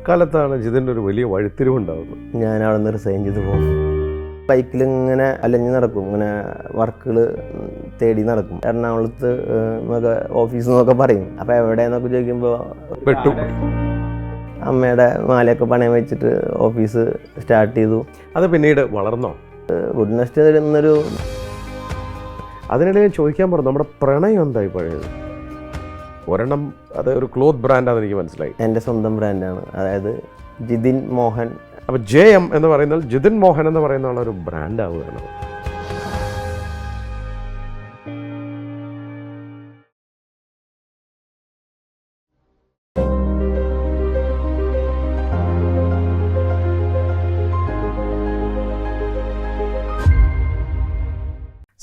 കാലത്താണ് ജിതിൻ്റെ ഒരു വലിയ വഴിത്തിരിവുണ്ടാകുന്നത്. ഞാൻ അവിടെ നിന്ന് റിസൈൻ ചെയ്ത് പോകും. ബൈക്കിൽ ഇങ്ങനെ അലഞ്ഞ് നടക്കും, ഇങ്ങനെ വർക്കുകൾ തേടി നടക്കും. എറണാകുളത്ത് എന്നൊക്കെ ഓഫീസിൽ നിന്നൊക്കെ പറയും. അപ്പോൾ എവിടെയെന്നൊക്കെ ചോദിക്കുമ്പോൾ പെട്ടു. അമ്മയുടെ മാലയൊക്കെ പണയം വെച്ചിട്ട് ഓഫീസ് സ്റ്റാർട്ട് ചെയ്തു. അത് പിന്നീട് വളർന്നോ? ഗുഡ് നെസ്റ്റ് എന്നൊരു അതിനിടയിൽ ചോദിക്കാൻ പറഞ്ഞു, നമ്മുടെ പ്രണയം എന്തായി പഴയത്? ഒരെണ്ണം അത് ഒരു ക്ലോത്ത് ബ്രാൻഡാണെന്ന് എനിക്ക് മനസ്സിലായി. എൻ്റെ സ്വന്തം ബ്രാൻഡാണ്, അതായത് ജിതിൻ മോഹൻ. അപ്പോൾ JM എന്ന് പറയുന്നത് ജിതിൻ മോഹൻ എന്ന് പറയുന്ന ഒരു ബ്രാൻഡാവുകയാണ്.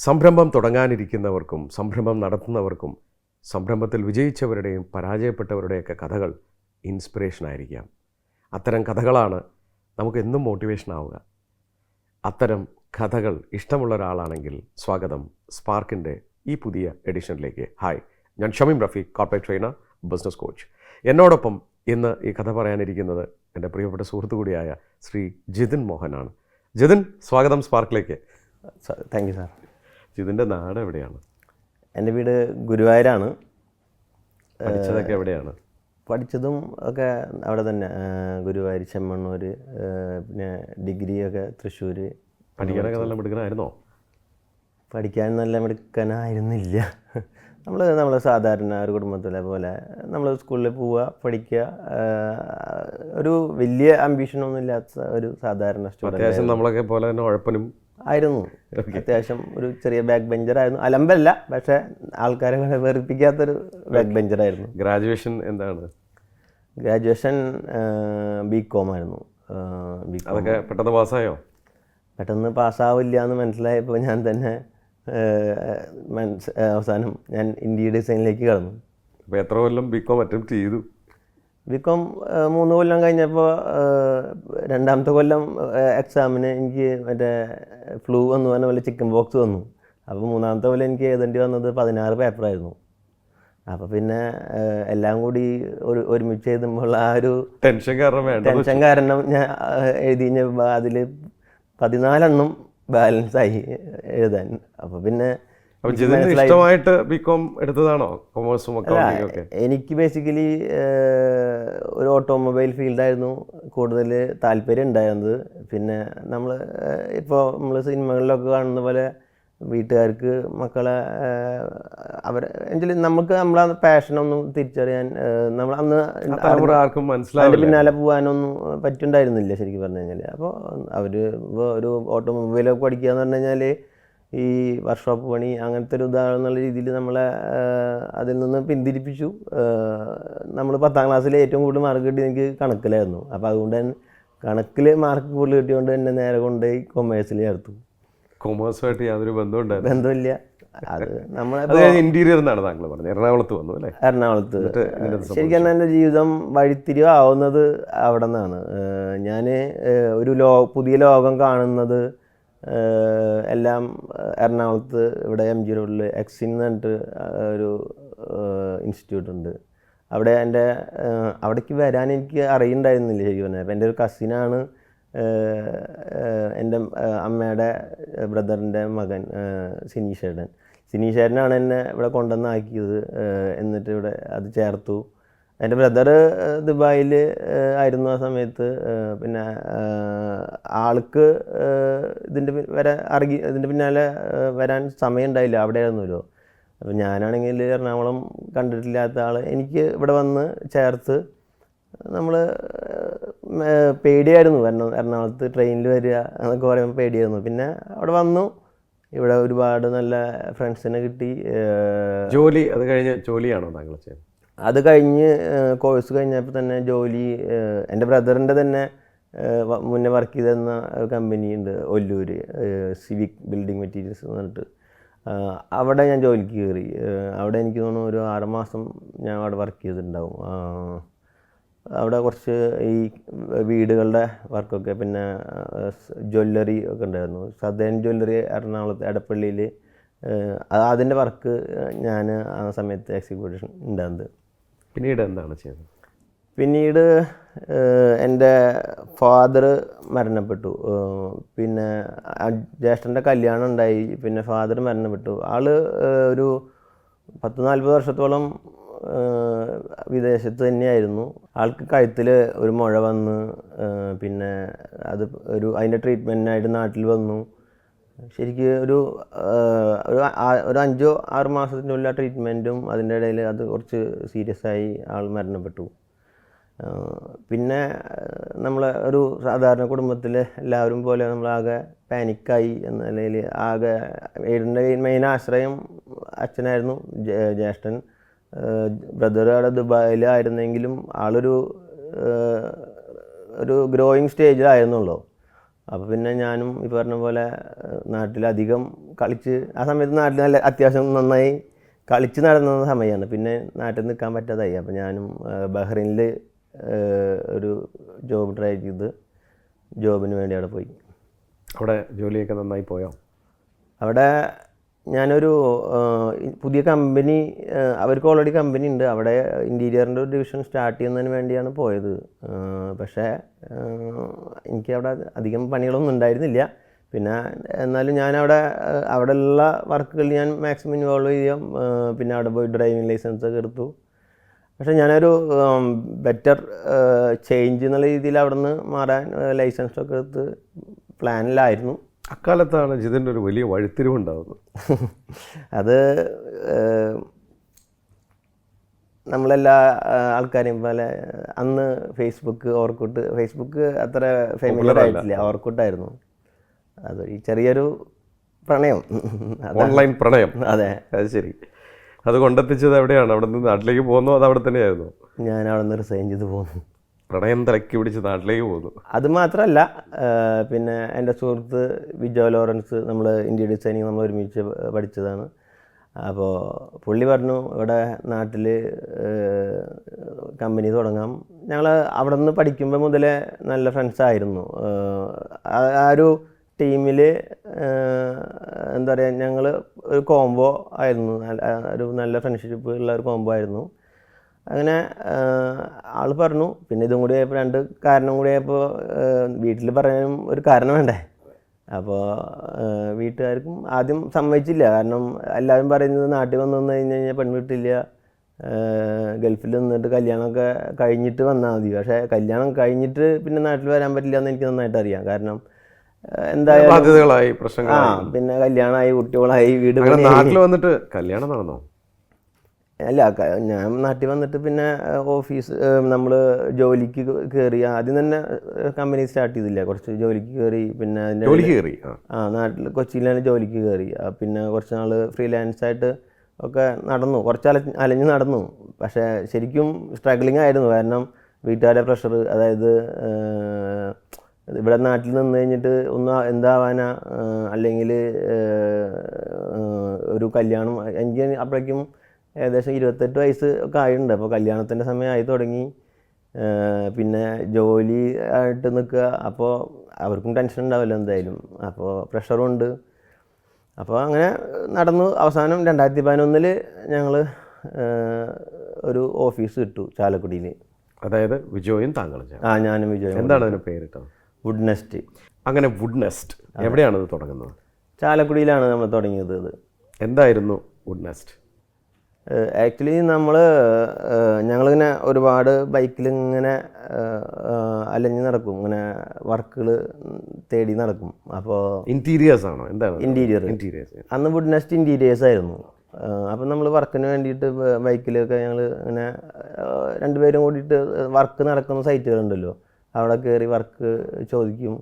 സംരംഭം തുടങ്ങാനിരിക്കുന്നവർക്കും സംരംഭം നടത്തുന്നവർക്കും സംരംഭത്തിൽ വിജയിച്ചവരുടെയും പരാജയപ്പെട്ടവരുടെയൊക്കെ കഥകൾ ഇൻസ്പിറേഷനായിരിക്കാം. അത്തരം കഥകളാണ് നമുക്കെന്നും മോട്ടിവേഷൻ ആവുക. അത്തരം കഥകൾ ഇഷ്ടമുള്ള ഒരാളാണെങ്കിൽ സ്വാഗതം സ്പാർക്കിൻ്റെ ഈ പുതിയ എഡിഷനിലേക്ക്. ഹായ്, ഞാൻ Shameem Rafeeq, corporate trainer, business coach. എന്നോടൊപ്പം ഇന്ന് ഈ കഥ പറയാനിരിക്കുന്നത് എൻ്റെ പ്രിയപ്പെട്ട സുഹൃത്തു കൂടിയായ ശ്രീ ജിതിൻ മോഹനാണ്. ജിതിൻ, സ്വാഗതം സ്പാർക്കിലേക്ക്. Thank you sir. ജിതിൻ്റെ നാട് എവിടെയാണ്? എൻ്റെ വീട് ഗുരുവായൂരാണ്. പഠിച്ചതൊക്കെ എവിടെയാണ്? പഠിച്ചതും ഒക്കെ അവിടെ തന്നെ, ഗുരുവായൂർ, ചെമ്മണ്ണൂർ. പിന്നെ ഡിഗ്രിയൊക്കെ തൃശ്ശൂർ. പഠിക്കാനൊക്കെ നല്ല മിടുക്കനായിരുന്നോ? പഠിക്കാൻ നല്ല മിടുക്കനായിരുന്നില്ല. നമ്മൾ സാധാരണ ഒരു കുടുംബത്തിലെ പോലെ നമ്മൾ സ്കൂളിൽ പോവുക, പഠിക്കുക. ഒരു വലിയ അംബീഷനൊന്നും ഇല്ലാത്ത ഒരു സാധാരണ സ്റ്റുഡൻറ്റ്. അത്യാവശ്യം നമ്മളൊക്കെ പോലെ തന്നെ ഉഴപ്പനും ആയിരുന്നു. അത്യാവശ്യം ഒരു ചെറിയ ബാക്ക് ബെഞ്ചറായിരുന്നു. അലമ്പല്ല, പക്ഷേ ആൾക്കാരെ വെറുപ്പിക്കാത്തൊരു ബാക്ക് ബെഞ്ചറായിരുന്നു. ഗ്രാജുവേഷൻ എന്താണ്? ഗ്രാജുവേഷൻ BCom ആയിരുന്നു. അതൊക്കെ പെട്ടെന്ന് പാസ്സായോ? പെട്ടെന്ന് പാസ്സാവില്ല എന്ന് മനസ്സിലായപ്പോൾ ഞാൻ തന്നെ അവസാനം ഞാൻ ഇന്റീരിയർ ഡിസൈനിലേക്ക് കടന്നു. അപ്പോൾ എത്ര കൊല്ലം BCom അറ്റംപ്റ്റ് ചെയ്തു? BCom 3 കൊല്ലം കഴിഞ്ഞപ്പോൾ രണ്ടാമത്തെ കൊല്ലം എക്സാമിന് എനിക്ക് മറ്റേ ഫ്ലൂ എന്ന് പറഞ്ഞ പോലെ ചിക്കൻ ബോക്സ് വന്നു. അപ്പോൾ മൂന്നാമത്തെ കൊല്ലം എനിക്ക് എഴുതേണ്ടി വന്നത് 16 പേപ്പറായിരുന്നു. അപ്പോൾ പിന്നെ എല്ലാം കൂടി ഒരുമിച്ച് എഴുതുമ്പോൾ ആ ഒരു ടെൻഷൻ കാരണം ഞാൻ എഴുതി കഴിഞ്ഞപ്പോൾ അതിൽ 14 ബാലൻസായി എഴുതാൻ. അപ്പോൾ പിന്നെ ഇഷ്ടമായിട്ട് BCom എടുത്തതാണോ? കൊമേഴ്സും ഒക്കെ? എനിക്ക് ബേസിക്കലി ഒരു ഓട്ടോമൊബൈൽ ഫീൽഡായിരുന്നു കൂടുതൽ താല്പര്യം ഉണ്ടായിരുന്നത്. പിന്നെ ഇപ്പോൾ നമ്മൾ സിനിമകളിലൊക്കെ കാണുന്ന പോലെ വീട്ടുകാർക്ക് മക്കളെ നമുക്ക് നമ്മളെ പാഷനൊന്നും തിരിച്ചറിയാൻ നമ്മൾ അന്ന് അതിൻ്റെ പിന്നാലെ പോകാനൊന്നും പറ്റുണ്ടായിരുന്നില്ല ശരിക്കും പറഞ്ഞു കഴിഞ്ഞാൽ. അപ്പോൾ അവർ ഒരു ഓട്ടോമൊബൈലൊക്കെ പഠിക്കുക എന്ന് പറഞ്ഞു കഴിഞ്ഞാൽ ഈ വർക്ക്ഷോപ്പ് പണി അങ്ങനത്തെ ഒരു ഇതാണെന്നുള്ള രീതിയിൽ നമ്മളെ അതിൽ നിന്ന് പിന്തിരിപ്പിച്ചു. നമ്മൾ 10ാം ക്ലാസ്സിൽ ഏറ്റവും കൂടുതൽ മാർക്ക് കിട്ടി എനിക്ക് കണക്കിലായിരുന്നു. അപ്പോൾ അതുകൊണ്ട് തന്നെ കണക്കിൽ മാർക്ക് കൂടുതൽ കിട്ടിയതുകൊണ്ട് തന്നെ നേരെ കൊണ്ടുപോയി കൊമേഴ്സിൽ ചേർത്തു. കൊമേഴ്സുമായിട്ട് യാതൊരു ബന്ധമില്ല. അത് ഇന്റീരിയർ എന്നാണ് താങ്കൾ പറഞ്ഞത്. എറണാകുളത്ത് വന്നു അല്ലേ? എറണാകുളത്ത്. ശരിക്കും എൻ്റെ ജീവിതം വഴിത്തിരിവാവുന്നത് അവിടെ നിന്നാണ്. ഞാൻ ഒരു പുതിയ ലോകം കാണുന്നത് എല്ലാം എറണാകുളത്ത് ഇവിടെ MG റോഡിൽ എക്സിൻ എന്ന് പറഞ്ഞിട്ട് ഒരു ഇൻസ്റ്റിറ്റ്യൂട്ട് ഉണ്ട്. അവിടേക്ക് വരാൻ എനിക്ക് അറിയുന്നുണ്ടായിരുന്നില്ല ശരിക്കും പറഞ്ഞാൽ. അപ്പോൾ എൻ്റെ ഒരു കസിനാണ്, എൻ്റെ അമ്മയുടെ ബ്രദറിൻ്റെ മകൻ സിനീഷേട്ടനാണ് എന്നെ ഇവിടെ കൊണ്ടുവന്നാക്കിയത്. എന്നിട്ട് ഇവിടെ അത് ചേർത്തു. എൻ്റെ ബ്രദർ ദുബായിൽ ആയിരുന്നു ആ സമയത്ത്. പിന്നെ ആൾക്ക് ഇതിൻ്റെ പിന്നാലെ വരാൻ സമയം ഉണ്ടായില്ല, അവിടെ ആയിരുന്നല്ലോ. അപ്പോൾ ഞാനാണെങ്കിൽ എറണാകുളം കണ്ടിട്ടില്ലാത്ത ആൾ എനിക്ക് ഇവിടെ വന്ന് ചേർത്ത്. നമ്മൾ പേടിയായിരുന്നു എറണാകുളത്ത് ട്രെയിനിൽ വരിക എന്നൊക്കെ പറയുമ്പോൾ പേടിയായിരുന്നു. പിന്നെ അവിടെ വന്നു, ഇവിടെ ഒരുപാട് നല്ല ഫ്രണ്ട്സിനെ കിട്ടി. ജോലി അത് കഴിഞ്ഞ് ജോലിയാണോ താങ്കൾ ചെയ്യുന്നത്? അത് കഴിഞ്ഞ് കോഴ്സ് കഴിഞ്ഞപ്പോൾ തന്നെ ജോലി, എൻ്റെ ബ്രദറിൻ്റെ തന്നെ മുന്നേ വർക്ക് ചെയ്തിരുന്ന കമ്പനി ഉണ്ട് ഒല്ലൂർ, സിവിക് ബിൽഡിംഗ് മെറ്റീരിയൽസ് എന്ന് പറഞ്ഞിട്ട്. അവിടെ ഞാൻ ജോലിക്ക് കയറി. അവിടെ എനിക്ക് തോന്നുന്നു ഒരു 6 മാസം ഞാൻ അവിടെ വർക്ക് ചെയ്തിട്ടുണ്ടാവും. അവിടെ കുറച്ച് ഈ വീടുകളുടെ വർക്കൊക്കെ, പിന്നെ ജ്വല്ലറി ഒക്കെ ഉണ്ടായിരുന്നു. സദേൺ ജ്വല്ലറി എറണാകുളത്ത് എടപ്പള്ളിയിൽ, അതിൻ്റെ വർക്ക് ഞാൻ ആ സമയത്ത് എക്സിക്യൂഷൻ ഉണ്ടായിരുന്നത്. പിന്നീട് എന്താണ് ചെയ്തത്? പിന്നീട് എൻ്റെ ഫാദർ മരണപ്പെട്ടു. പിന്നെ ജ്യേഷ്ഠൻ്റെ കല്യാണം ഉണ്ടായി. പിന്നെ ഫാദർ മരണപ്പെട്ടു. ആൾ ഒരു 40 വർഷത്തോളം വിദേശത്ത് തന്നെയായിരുന്നു. ആൾക്ക് കഴുത്തിൽ ഒരു മുഴ വന്ന് പിന്നെ അത് അതിൻ്റെ ട്രീറ്റ്മെൻറ്റിനായിട്ട് നാട്ടിൽ വന്നു. ശരിക്കും ഒരു 5-6 മാസത്തിനുള്ള ട്രീറ്റ്മെൻറ്റും അതിൻ്റെ ഇടയിൽ അത് കുറച്ച് സീരിയസ് ആയി ആൾ മരണപ്പെട്ടു. പിന്നെ നമ്മൾ ഒരു സാധാരണ കുടുംബത്തിൽ എല്ലാവരും പോലെ നമ്മളാകെ പാനിക്കായി എന്ന നിലയിൽ ആകെ വീടിൻ്റെ മെയിൻ ആശ്രയം അച്ഛനായിരുന്നു. ജ്യേഷ്ഠൻ ബ്രദർ അവിടെ ദുബായിലായിരുന്നെങ്കിലും ആളൊരു ഗ്രോയിങ് സ്റ്റേജിലായിരുന്നുള്ളൂ. അപ്പോൾ പിന്നെ ഞാനും ഈ പറഞ്ഞ പോലെ നാട്ടിലധികം കളിച്ച്, ആ സമയത്ത് നാട്ടിൽ നല്ല അത്യാവശ്യം നന്നായി കളിച്ച് നടന്ന സമയമാണ്. പിന്നെ നാട്ടിൽ നിൽക്കാൻ പറ്റാതായി. അപ്പോൾ ഞാനും ബഹ്റൈനിൽ ഒരു ജോബ് ട്രൈ ചെയ്ത് ജോബിന് വേണ്ടി അവിടെ പോയി. അവിടെ ജോലിയൊക്കെ നന്നായി പോയോ? അവിടെ ഞാനൊരു പുതിയ കമ്പനി, അവർക്ക് ഓൾറെഡി കമ്പനി ഉണ്ട്. അവിടെ ഇൻറ്റീരിയറിൻ്റെ ഒരു ഡിവിഷൻ സ്റ്റാർട്ട് ചെയ്യുന്നതിന് വേണ്ടിയാണ് പോയത്. പക്ഷേ എനിക്ക് അവിടെ അധികം പണികളൊന്നും ഉണ്ടായിരുന്നില്ല. പിന്നെ എന്നാലും അവിടെയുള്ള വർക്കുകളിൽ ഞാൻ മാക്സിമം ഇൻവോൾവ് ചെയ്യാം. പിന്നെ അവിടെ പോയി ഡ്രൈവിംഗ് ലൈസൻസൊക്കെ എടുത്തു. പക്ഷേ ഞാനൊരു ബെറ്റർ ചേഞ്ച് എന്നുള്ള രീതിയിൽ അവിടെ നിന്ന് മാറാൻ ലൈസൻസൊക്കെ എടുത്ത് പ്ലാനിലായിരുന്നു. അക്കാലത്താണ് ജിതിൻ്റെ ഒരു വലിയ വഴിത്തിരിവുണ്ടാകുന്നത്. അത് നമ്മളെല്ലാ ആൾക്കാരെയും പോലെ അന്ന് ഫേസ്ബുക്ക് അത്ര ഫേമസ് ആയിട്ടില്ല. ഓർക്കുട്ടായിരുന്നു. അത് ഈ ചെറിയൊരു പ്രണയം, ഓൺലൈൻ പ്രണയം. അതെ, അത് ശരി. അത് കൊണ്ടെത്തിച്ചത് എവിടെയാണ്? അവിടെ നിന്ന് നാട്ടിലേക്ക് പോകുന്നു? അത് അവിടെ തന്നെയായിരുന്നു? ഞാൻ അവിടെ നിന്ന് റിസൈൻ ചെയ്ത് പോന്നു. പ്രണയം തിരക്കി പിടിച്ച് നാട്ടിലേക്ക് പോകുന്നു. അത് മാത്രമല്ല, പിന്നെ എൻ്റെ സുഹൃത്ത് വിജോ ലോറൻസ്, നമ്മൾ ഇന്റീരിയർ ഡിസൈനിങ് നമ്മൾ ഒരുമിച്ച് പഠിച്ചതാണ്. അപ്പോൾ പുള്ളി പറഞ്ഞു ഇവിടെ നാട്ടിൽ കമ്പനി തുടങ്ങാം. ഞങ്ങൾ അവിടെ നിന്ന് പഠിക്കുമ്പോൾ മുതലേ നല്ല ഫ്രണ്ട്സായിരുന്നു. ആ ഒരു ടീമിൽ എന്താ പറയുക, ഞങ്ങൾ ഒരു കോംബോ ആയിരുന്നു. ഒരു നല്ല ഫ്രണ്ട്ഷിപ്പ് ഉള്ള ഒരു കോംബോ ആയിരുന്നു. അങ്ങനെ ആൾ പറഞ്ഞു. പിന്നെ ഇതും കൂടി ആയപ്പോൾ 2 കാരണം കൂടി ആയപ്പോൾ വീട്ടിൽ പറയാനും ഒരു കാരണം വേണ്ടേ. അപ്പോൾ വീട്ടുകാർക്കും ആദ്യം സമ്മതിച്ചില്ല. കാരണം എല്ലാവരും പറയുന്നത് നാട്ടിൽ വന്നു കഴിഞ്ഞാൽ പെൺവീട്ടില്ല, ഗൾഫിൽ നിന്നിട്ട് കല്യാണമൊക്കെ കഴിഞ്ഞിട്ട് വന്നാൽ മതി. പക്ഷേ കല്യാണം കഴിഞ്ഞിട്ട് പിന്നെ നാട്ടിൽ വരാൻ പറ്റില്ല എന്ന് എനിക്ക് നന്നായിട്ട് അറിയാം. കാരണം എന്തായാലും ബാധ്യതകളായി, പ്രശ്നങ്ങളായി, പിന്നെ കല്യാണമായി, കുട്ടികളായി, വീട്. നാട്ടിൽ വന്നിട്ട് കല്യാണം നടന്നോ? അല്ല, ഞാൻ നാട്ടിൽ വന്നിട്ട് പിന്നെ ഓഫീസ് നമ്മൾ ജോലിക്ക് കയറി. ആദ്യം തന്നെ കമ്പനി സ്റ്റാർട്ട് ചെയ്തില്ല, കുറച്ച് ജോലിക്ക് കയറി. പിന്നെ അതിൻ്റെ നാട്ടിൽ കൊച്ചിയിലാണ് ജോലിക്ക് കയറി. പിന്നെ കുറച്ച് നാൾ ഫ്രീലാൻസായിട്ട് ഒക്കെ നടന്നു, കുറച്ച് അലഞ്ഞ് നടന്നു. പക്ഷേ ശരിക്കും സ്ട്രഗ്ലിംഗ് ആയിരുന്നു. കാരണം വീട്ടുകാരുടെ പ്രഷർ, അതായത് ഇവിടെ നാട്ടിൽ നിന്ന് കഴിഞ്ഞിട്ട് എന്താവാനാ, അല്ലെങ്കിൽ ഒരു കല്യാണം. എനിക്ക് അപ്പോഴേക്കും ഏകദേശം 28 വയസ്സ് ഒക്കെ ആയിട്ടുണ്ട്. അപ്പോൾ കല്യാണത്തിൻ്റെ സമയമായി തുടങ്ങി. പിന്നെ ജോലി ആയിട്ട് നിൽക്കുക. അപ്പോൾ അവർക്കും ടെൻഷൻ ഉണ്ടാവില്ല എന്തായാലും. അപ്പോൾ പ്രഷറുണ്ട്. അപ്പോൾ അങ്ങനെ നടന്നു. അവസാനം 2011 ഞങ്ങൾ ഒരു ഓഫീസ് കിട്ടു ചാലക്കുടിയിൽ. അതായത് വിജോയും താങ്കളും? ഞാനും വിജോയും. എന്താണ് അതിന് പേരിട്ടത്? Wood nest. അങ്ങനെ വുഡ് നെസ്റ്റ് എവിടെയാണത് തുടങ്ങുന്നത്? ചാലക്കുടിയിലാണ് നമ്മൾ തുടങ്ങിയത്. അത് എന്തായിരുന്നു വുഡ് നെസ്റ്റ്? ആക്ച്വലി ഞങ്ങളിങ്ങനെ ഒരുപാട് ബൈക്കിൽ ഇങ്ങനെ അലഞ്ഞ് നടക്കും, ഇങ്ങനെ വർക്കുകൾ തേടി നടക്കും. അപ്പോൾ ഇൻറ്റീരിയേഴ്സ് ആണോ? എന്താണ് ഇൻറ്റീരിയേഴ്സ്? അന്ന് വുഡ് നെസ്റ്റ് ഇൻറ്റീരിയേഴ്സ് ആയിരുന്നു. അപ്പം നമ്മൾ വർക്കിന് വേണ്ടിയിട്ട് ബൈക്കിലൊക്കെ ഞങ്ങൾ ഇങ്ങനെ 2 പേരും കൂടിയിട്ട് വർക്ക് നടക്കുന്ന സൈറ്റുകളുണ്ടല്ലോ, അവിടെ കയറി വർക്ക് ചോദിക്കും.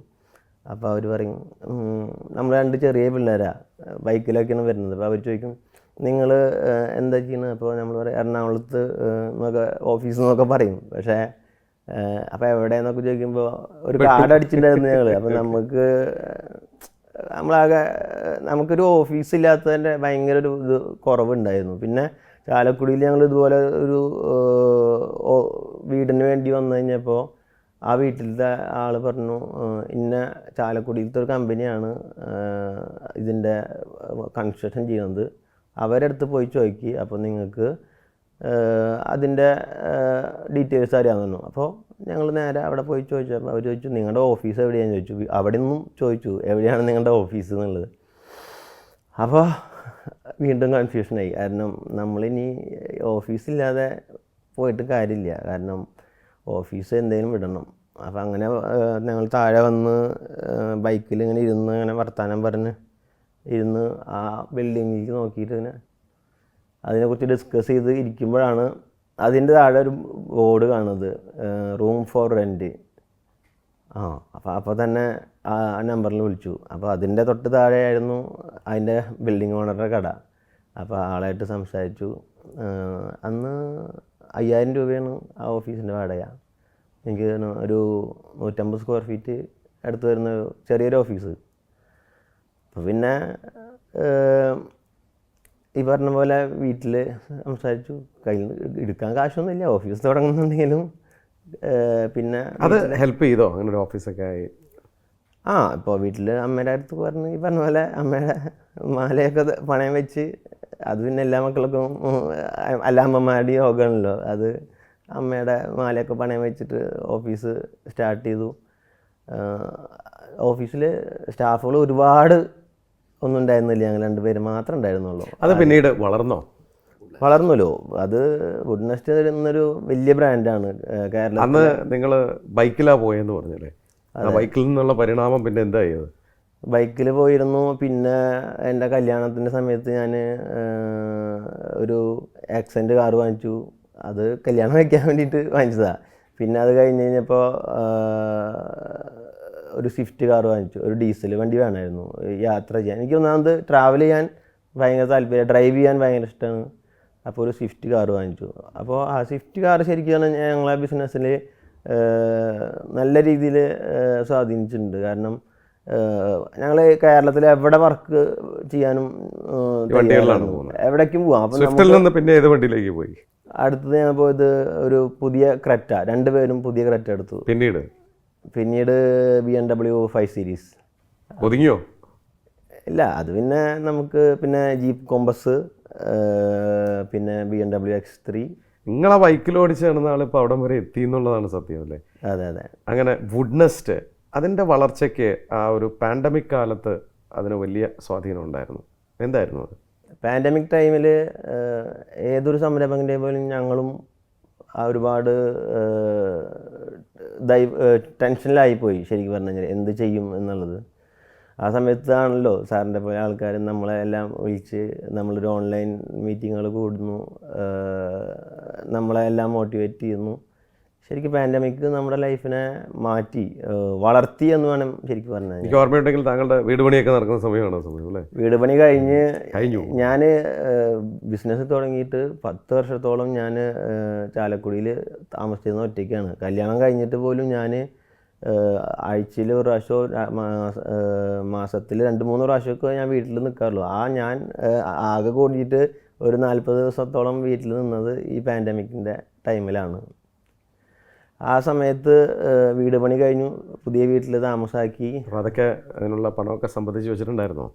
അപ്പോൾ അവർ പറയും, നമ്മൾ 2 ചെറിയ പിള്ളേരാണ്, ബൈക്കിലൊക്കെയാണ് വരുന്നത്. അപ്പോൾ അവർ ചോദിക്കും, നിങ്ങൾ എന്താ ചെയ്യുന്നത്? അപ്പോൾ നമ്മൾ പറയും എറണാകുളത്ത് എന്നൊക്കെ ഓഫീസിൽ നിന്നൊക്കെ പറയും. പക്ഷേ അപ്പോൾ എവിടെയെന്നൊക്കെ ചോദിക്കുമ്പോൾ ഒരു കാർഡ് അടിച്ചിട്ടുണ്ടായിരുന്നു ഞങ്ങൾ. അപ്പോൾ നമുക്കൊരു ഓഫീസില്ലാത്തതിൻ്റെ ഭയങ്കര ഒരു കുറവുണ്ടായിരുന്നു. പിന്നെ ചാലക്കുടിയിൽ ഞങ്ങൾ ഇതുപോലെ ഒരു വീടിന് വേണ്ടി വന്നു കഴിഞ്ഞപ്പോൾ ആ വീട്ടിലത്തെ ആൾ പറഞ്ഞു, ഇന്ന ചാലക്കുടിയിലത്തെ ഒരു കമ്പനിയാണ് ഇതിൻ്റെ കൺസ്ട്രക്ഷൻ ചെയ്യുന്നത്, അവരുടെ അടുത്ത് പോയി ചോദിക്കുക, അപ്പോൾ നിങ്ങൾക്ക് അതിൻ്റെ ഡീറ്റെയിൽസ് അറിയാമെന്ന് പറഞ്ഞു. അപ്പോൾ ഞങ്ങൾ നേരെ അവിടെ പോയി ചോദിച്ചപ്പോൾ അവർ ചോദിച്ചു നിങ്ങളുടെ ഓഫീസ് എവിടെയാണെന്ന് ചോദിച്ചു. അവിടെ നിന്നും ചോദിച്ചു എവിടെയാണ് നിങ്ങളുടെ ഓഫീസ് എന്നുള്ളത്. അപ്പോൾ വീണ്ടും കൺഫ്യൂഷനായി. കാരണം നമ്മളിനി ഓഫീസില്ലാതെ പോയിട്ട് കാര്യമില്ല, കാരണം ഓഫീസ് എന്തെങ്കിലും വിടണം. അപ്പോൾ അങ്ങനെ ഞങ്ങൾ താഴെ വന്ന് ബൈക്കിൽ ഇങ്ങനെ ഇരുന്ന് ഇങ്ങനെ വർത്തമാനം പറഞ്ഞ് ഇരുന്ന് ആ ബിൽഡിങ്ങിലേക്ക് നോക്കിയിട്ട് ഇങ്ങനെ അതിനെക്കുറിച്ച് ഡിസ്കസ് ചെയ്ത് ഇരിക്കുമ്പോഴാണ് അതിൻ്റെ താഴെ ഒരു ബോർഡ് കാണുന്നത്, റൂം ഫോർ റെൻറ്റ്. അപ്പോൾ തന്നെ ആ നമ്പറിൽ വിളിച്ചു. അപ്പോൾ അതിൻ്റെ തൊട്ട് താഴെയായിരുന്നു അതിൻ്റെ ബിൽഡിംഗ് ഓണറുടെ കട. അപ്പോൾ ആളായിട്ട് സംസാരിച്ചു. അന്ന് 5000 രൂപയാണ് ആ ഓഫീസിൻ്റെ വാടക. എനിക്ക് ഒരു 150 സ്ക്വയർ ഫീറ്റ് അടുത്ത് വരുന്ന ചെറിയൊരു ഓഫീസ്. അപ്പോൾ പിന്നെ ഈ പറഞ്ഞ പോലെ വീട്ടിൽ സംസാരിച്ചു. കയ്യിൽ എടുക്കാൻ കാശൊന്നുമില്ല, ഓഫീസ് തുടങ്ങുന്നുണ്ടെങ്കിലും. പിന്നെ അത് ഹെൽപ്പ് ചെയ്തോ അങ്ങനെ ഒരു ഓഫീസൊക്കെ ആയി? ഇപ്പോൾ വീട്ടിൽ അമ്മയുടെ അടുത്ത് പറഞ്ഞ് ഈ പറഞ്ഞ പോലെ അമ്മയുടെ മാലയൊക്കെ പണയം വെച്ച്, അത് പിന്നെ എല്ലാ മക്കൾക്കും എല്ലാ അമ്മമാരുടെയും യോഗമാണല്ലോ, അത് അമ്മയുടെ മാലയൊക്കെ പണയം വെച്ചിട്ട് ഓഫീസ് സ്റ്റാർട്ട് ചെയ്തു. ഓഫീസിൽ സ്റ്റാഫുകൾ ഒരുപാട് ഒന്നും ഉണ്ടായിരുന്നില്ല, ഞങ്ങൾ 2 പേര് മാത്രമേ ഉണ്ടായിരുന്നുള്ളൂ. അത് പിന്നീട് വളർന്നല്ലോ. അത് വുഡ് നെസ്റ്റ് എന്നൊരു വലിയ ബ്രാൻഡാണ് കേരളത്തിൽ. അന്ന് നിങ്ങൾ ബൈക്കിലാണ് പോയെന്ന് പറഞ്ഞല്ലേ? ബൈക്കിൽ നിന്നുള്ള പരിണാമം പിന്നെ എന്തായി? ബൈക്കിൽ പോയിരുന്നു. പിന്നെ എൻ്റെ കല്യാണത്തിൻ്റെ സമയത്ത് ഞാൻ ഒരു ആക്സെൻ്റ് കാർ വാങ്ങിച്ചു. അത് കല്യാണം വയ്ക്കാൻ വേണ്ടിയിട്ട് വാങ്ങിച്ചതാണ്. പിന്നെ അത് കഴിഞ്ഞ് കഴിഞ്ഞപ്പോൾ ഒരു സ്വിഫ്റ്റ് കാർ വാങ്ങിച്ചു. ഒരു ഡീസൽ വണ്ടി വേണമായിരുന്നു യാത്ര ചെയ്യാൻ. എനിക്ക് ഒന്നാമത് ട്രാവൽ ചെയ്യാൻ ഭയങ്കര താല്പര്യം, ഡ്രൈവ് ചെയ്യാൻ ഭയങ്കര ഇഷ്ടമാണ്. അപ്പോൾ ഒരു സ്വിഫ്റ്റ് കാർ വാങ്ങിച്ചു. അപ്പോൾ ആ സ്വിഫ്റ്റ് കാർ ശരിക്കും ഞങ്ങളെ ബിസിനസ്സിൽ നല്ല രീതിയിൽ സ്വാധീനിച്ചിട്ടുണ്ട്. കാരണം ഞങ്ങൾ കേരളത്തിൽ എവിടെ വർക്ക് ചെയ്യാനും എവിടേക്കും പോവാം. അപ്പോൾ പിന്നെ ഏത് വണ്ടിയിലേക്ക് പോയി? അടുത്തത് ഞാൻ പോയത് ഒരു പുതിയ ക്രെറ്റ, 2 പേരും പുതിയ ക്രെറ്റ എടുത്തു. പിന്നീട് BMW 5 സീരീസ്. ഒതുങ്ങിയോ? ഇല്ല, അത് പിന്നെ നമുക്ക് പിന്നെ ജീപ്പ് കോമ്പസ്, പിന്നെ BMW X3. നിങ്ങളെ ബൈക്കിൽ ഓടിച്ച് നടന്ന ആൾ ഇപ്പോൾ അവിടം വരെ എത്തി എന്നുള്ളതാണ് സത്യം അല്ലേ? അതെ. അങ്ങനെ വുഡ് നെസ്റ്റ് അതിൻ്റെ വളർച്ചയ്ക്ക് ആ ഒരു പാൻഡമിക് കാലത്ത് അതിന് വലിയ സ്വാധീനം ഉണ്ടായിരുന്നു. എന്തായിരുന്നു അത്? പാൻഡമിക് ടൈമിൽ ഏതൊരു സംരംഭകൻ്റെ പോലും ഞങ്ങളും ഒരുപാട് ടെൻഷനിലായിപ്പോയി ശരിക്കും പറഞ്ഞു കഴിഞ്ഞാൽ, എന്ത് ചെയ്യും എന്നുള്ളത്. ആ സമയത്താണല്ലോ സാറിൻ്റെ പോലെ ആൾക്കാർ നമ്മളെ എല്ലാം വിളിച്ച് നമ്മളൊരു ഓൺലൈൻ മീറ്റിങ്ങുകൾ കൂടുന്നു, നമ്മളെ എല്ലാം മോട്ടിവേറ്റ് ചെയ്യുന്നു. ശരിക്കും പാൻഡമിക് നമ്മുടെ ലൈഫിനെ മാറ്റി വളർത്തി എന്ന് വേണം ശരിക്കും പറഞ്ഞാൽ. എനിക്ക് ഓർമ്മയുണ്ടെങ്കിൽ താങ്കളുടെ വീട് പണിയൊക്കെ നടക്കുന്ന സമയമാണോ? സമയം അല്ലേ? വീട് പണി കഴിഞ്ഞു. ഞാൻ ബിസിനസ് തുടങ്ങിയിട്ട് 10 വർഷത്തോളം ഞാൻ ചാലക്കുടിയിൽ താമസിച്ചിരുന്ന ഒറ്റയ്ക്കാണ്. കല്യാണം കഴിഞ്ഞിട്ട് പോലും ഞാൻ ആഴ്ചയിൽ ഒരു പ്രാവശ്യമോ മാസത്തിൽ 2-3 പ്രാവശ്യമൊക്കെ ഞാൻ വീട്ടിൽ നിൽക്കാറുള്ളൂ. ഞാൻ ആകെ കൂടിയിട്ട് ഒരു 40 ദിവസത്തോളം വീട്ടിൽ നിന്നത് ഈ പാൻഡമിക്കിൻ്റെ ടൈമിലാണ്. ആ സമയത്ത് വീട് പണി കഴിഞ്ഞു, പുതിയ വീട്ടിൽ താമസാക്കി. അപ്പോൾ അതൊക്കെ അതിനുള്ള പണമൊക്കെ സംബന്ധിച്ച് വെച്ചിട്ടുണ്ടായിരുന്നോ?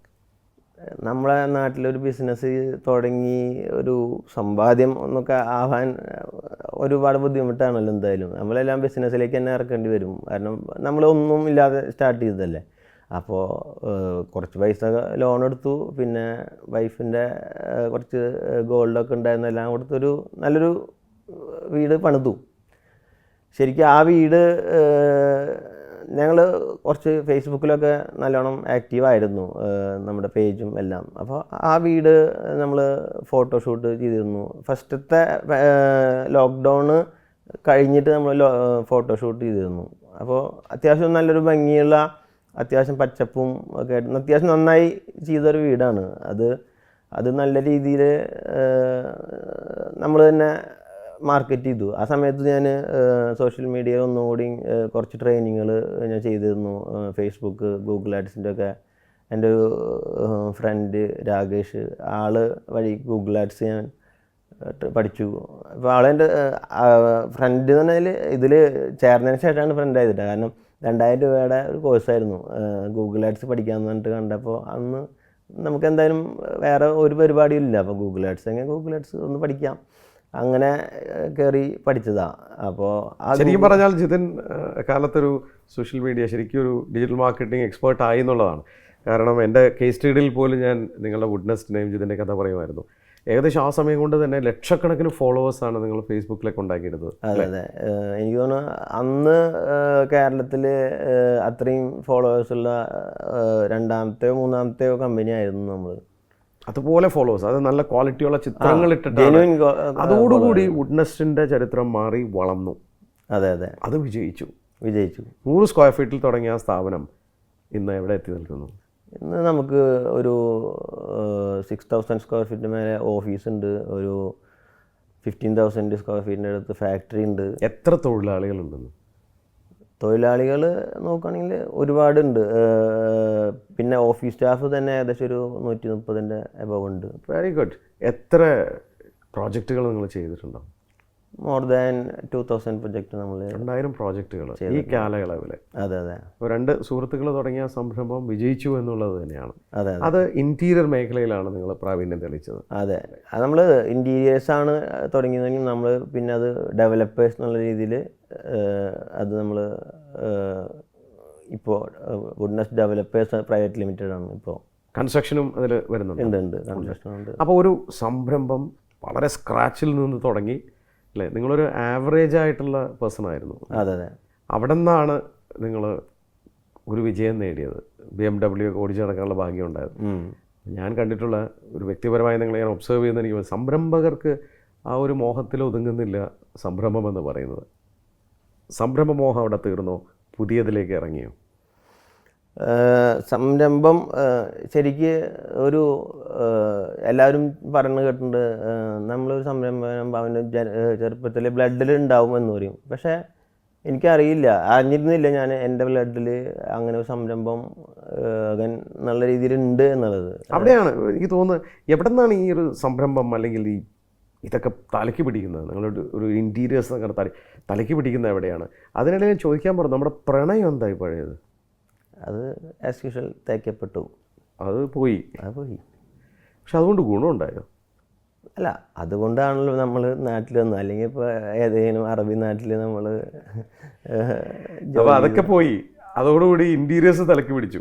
നമ്മളെ നാട്ടിലൊരു ബിസിനസ് തുടങ്ങി ഒരു സമ്പാദ്യം ഒന്നൊക്കെ ആവാൻ ഒരുപാട് ബുദ്ധിമുട്ടാണല്ലോ. എന്തായാലും നമ്മളെല്ലാം ബിസിനസ്സിലേക്ക് തന്നെ ഇറക്കേണ്ടി വരും, കാരണം നമ്മളൊന്നും ഇല്ലാതെ സ്റ്റാർട്ട് ചെയ്തതല്ലേ. അപ്പോൾ കുറച്ച് പൈസ ലോൺ എടുത്തു, പിന്നെ വൈഫിൻ്റെ കുറച്ച് ഗോൾഡൊക്കെ ഉണ്ടായിരുന്ന എല്ലാം കൊടുത്തൊരു നല്ലൊരു വീട് പണിതു. ശരിക്കും ആ വീട് ഞങ്ങൾ കുറച്ച് ഫേസ്ബുക്കിലൊക്കെ നല്ലോണം ആക്റ്റീവായിരുന്നു, നമ്മുടെ പേജും എല്ലാം. അപ്പോൾ ആ വീട് നമ്മൾ ഫോട്ടോഷൂട്ട് ചെയ്തിരുന്നു. ഫസ്റ്റത്തെ ലോക്ക്ഡൗണ് കഴിഞ്ഞിട്ട് നമ്മൾ ഫോട്ടോഷൂട്ട് ചെയ്തിരുന്നു. അപ്പോൾ അത്യാവശ്യം നല്ലൊരു ഭംഗിയുള്ള, അത്യാവശ്യം പച്ചപ്പും ഒക്കെ ആയിട്ട് അത്യാവശ്യം നന്നായി ചെയ്തൊരു വീടാണ് അത് നല്ല രീതിയിൽ നമ്മൾ തന്നെ മാർക്കറ്റ് ചെയ്തു. ആ സമയത്ത് ഞാൻ സോഷ്യൽ മീഡിയയിൽ ഒന്നുകൂടി കുറച്ച് ട്രെയിനിങ്ങുകൾ ഞാൻ ചെയ്തിരുന്നു. ഫേസ്ബുക്ക്, ഗൂഗിൾ ആഡ്സിൻ്റെ ഒക്കെ. എൻ്റെ ഒരു ഫ്രണ്ട് രാകേഷ്, ആൾ വഴി ഗൂഗിൾ ആഡ്സ് ഞാൻ പഠിച്ചു. അപ്പോൾ ആളെൻ്റെ ഫ്രണ്ട് എന്ന് പറഞ്ഞാൽ ഇതിൽ ചേർന്നതിന് ശേഷമാണ് ഫ്രണ്ട് ആയതിട്ട്. കാരണം 2000 രൂപയുടെ ഒരു കോഴ്സായിരുന്നു ഗൂഗിൾ ആഡ്സ് പഠിക്കാമെന്ന് പറഞ്ഞിട്ട് കണ്ടപ്പോൾ അന്ന് നമുക്ക് എന്തായാലും വേറെ ഒരു പരിപാടിയും ഇല്ല. അപ്പോൾ ഗൂഗിൾ ആഡ്സ് ഒന്ന് പഠിക്കാം. അങ്ങനെ കയറി പഠിച്ചതാണ്. അപ്പോൾ ശരിക്കും പറഞ്ഞാൽ ജിതിൻ കാലത്തൊരു സോഷ്യൽ മീഡിയ ശരിക്കും ഒരു ഡിജിറ്റൽ മാർക്കറ്റിംഗ് എക്സ്പേർട്ട് ആയി എന്നുള്ളതാണ്. കാരണം എൻ്റെ കേസ് സ്റ്റഡിയിൽ പോലും ഞാൻ നിങ്ങളുടെ വുഡ്നെസ്സിൻ്റെയും ജിതിൻ്റെ കഥ പറയുമായിരുന്നു. ഏകദേശം ആ സമയം കൊണ്ട് തന്നെ ലക്ഷക്കണക്കിന് ഫോളോവേഴ്സാണ് നിങ്ങൾ ഫേസ്ബുക്കിലൊക്കെ ഉണ്ടാക്കിയിരുന്നത്. അതെ അതെ, എനിക്ക് തോന്നുന്നു അന്ന് കേരളത്തിൽ അത്രയും ഫോളോവേഴ്സുള്ള രണ്ടാമത്തെയോ മൂന്നാമത്തെയോ കമ്പനി ആയിരുന്നു നമ്മൾ. അതുപോലെ ഫോളോവേഴ്സ്, അത് നല്ല ക്വാളിറ്റിയുള്ള ചിത്രങ്ങൾ ഇട്ടിട്ടാണ്. അതോടുകൂടി വുഡ്നെസ്റ്റിൻ്റെ ചരിത്രം മാറി വളർന്നു. അതെ അതെ, അത് വിജയിച്ചു. 100 സ്ക്വയർ ഫീറ്റിൽ തുടങ്ങിയ ആ സ്ഥാപനം ഇന്ന് എവിടെ എത്തി നിൽക്കുന്നു? ഇന്ന് നമുക്ക് ഒരു 6000 സ്ക്വയർ ഫീറ്റിന് മേലെ ഓഫീസുണ്ട്, ഒരു 15,000 സ്ക്വയർ ഫീറ്റിൻ്റെ അടുത്ത് ഫാക്ടറി ഉണ്ട്. എത്ര തൊഴിലാളികളുണ്ടെന്ന്? തൊഴിലാളികൾ നോക്കുകയാണെങ്കിൽ ഒരുപാടുണ്ട്. പിന്നെ ഓഫീസ് സ്റ്റാഫ് തന്നെ ഏകദേശം ഒരു 130 എബവ് ഉണ്ട്. Very good. എത്ര പ്രോജക്റ്റുകൾ നിങ്ങൾ ചെയ്തിട്ടുണ്ടോ? മോർ ദാൻ 2000 പ്രൊജക്റ്റ് നമ്മൾ 2000 പ്രോജക്റ്റുകൾ ഈ കാലയളവിൽ. അതെ അതെ, 2 സുഹൃത്തുക്കൾ തുടങ്ങിയ സംരംഭം വിജയിച്ചു എന്നുള്ളത് തന്നെയാണ്. അതെ, അത് ഇൻറ്റീരിയർ മേഖലയിലാണ് നിങ്ങൾ പ്രാവീണ്യം തെളിയിച്ചത്. അതെ, അത് നമ്മൾ ഇൻറ്റീരിയേഴ്സാണ് തുടങ്ങിയതെങ്കിൽ നമ്മൾ പിന്നെ അത് ഡെവലപ്പേഴ്സ് എന്നുള്ള രീതിയിൽ അത് നമ്മൾ ഇപ്പോൾ വുഡ്നെസ് ഡെവലപ്പേഴ്സ് പ്രൈവറ്റ് ലിമിറ്റഡ് ആണ്. ഇപ്പോൾ കൺസ്ട്രക്ഷനും അതിൽ വരുന്നുണ്ട്. ഉണ്ട്, കൺസ്ട്രക്ഷൻ ഉണ്ട്. അപ്പോൾ ഒരു സംരംഭം വളരെ സ്ക്രാച്ചിൽ നിന്ന് തുടങ്ങി അല്ലേ? നിങ്ങളൊരു ആവറേജ് ആയിട്ടുള്ള പേഴ്സൺ ആയിരുന്നു. അതെ അതെ, അവിടെ നിന്നാണ് നിങ്ങൾ ഒരു വിജയം നേടിയത്. BMW ഒക്കെ ഓടിച്ച് നടക്കാനുള്ള ഭാഗ്യം ഉണ്ടായത്. ഞാൻ കണ്ടിട്ടുള്ള ഒരു വ്യക്തിപരമായി നിങ്ങളെ ഞാൻ ഒബ്സർവ് ചെയ്യുന്ന എനിക്ക് സംരംഭകർക്ക് ആ ഒരു മോഹത്തിൽ ഒതുങ്ങുന്നില്ല സംരംഭം എന്ന് പറയുന്നത്. സംരംഭമോഹം അവിടെ തീർന്നോ? പുതിയതിലേക്ക് ഇറങ്ങിയോ? സംരംഭം ശരിക്ക് ഒരു എല്ലാവരും പറഞ്ഞു കേട്ടിട്ടുണ്ട്, നമ്മളൊരു സംരംഭം അവന് ചെറുപ്പത്തിൽ ബ്ലഡിൽ ഉണ്ടാവും എന്ന് പറയും. പക്ഷേ എനിക്കറിയില്ല, അറിഞ്ഞിരുന്നില്ല ഞാൻ എൻ്റെ ബ്ലഡിൽ അങ്ങനെ ഒരു സംരംഭം നല്ല രീതിയിലുണ്ട് എന്നുള്ളത്. അവിടെയാണ് എനിക്ക് തോന്നുന്നത്, എവിടെ നിന്നാണ് ഈ ഒരു സംരംഭം അല്ലെങ്കിൽ ഈ ഇതൊക്കെ തലയ്ക്ക് പിടിക്കുന്നത്? നിങ്ങളുടെ ഒരു ഇൻറ്റീരിയേഴ്സ് എന്നൊക്കെ തലയ്ക്ക് പിടിക്കുന്നത് എവിടെയാണ്? അതിനിടയിൽ ഞാൻ ചോദിക്കാൻ പറഞ്ഞു, നമ്മുടെ പ്രണയം എന്തായി പഴയത്? അത് ആസ് യൂഷ്വൽ തേക്കപ്പെട്ടു. അത് പോയി. പക്ഷെ അതുകൊണ്ട് ഗുണമുണ്ടായോ? അല്ല, അതുകൊണ്ടാണല്ലോ നമ്മൾ നാട്ടിൽ വന്നത്. അല്ലെങ്കിൽ ഇപ്പോൾ ഏതെങ്കിലും അറബി നാട്ടിൽ നമ്മൾ അപ്പോൾ അതൊക്കെ പോയി, അതോടുകൂടി ഇൻറ്റീരിയേഴ്സ് തലയ്ക്ക് പിടിച്ചു.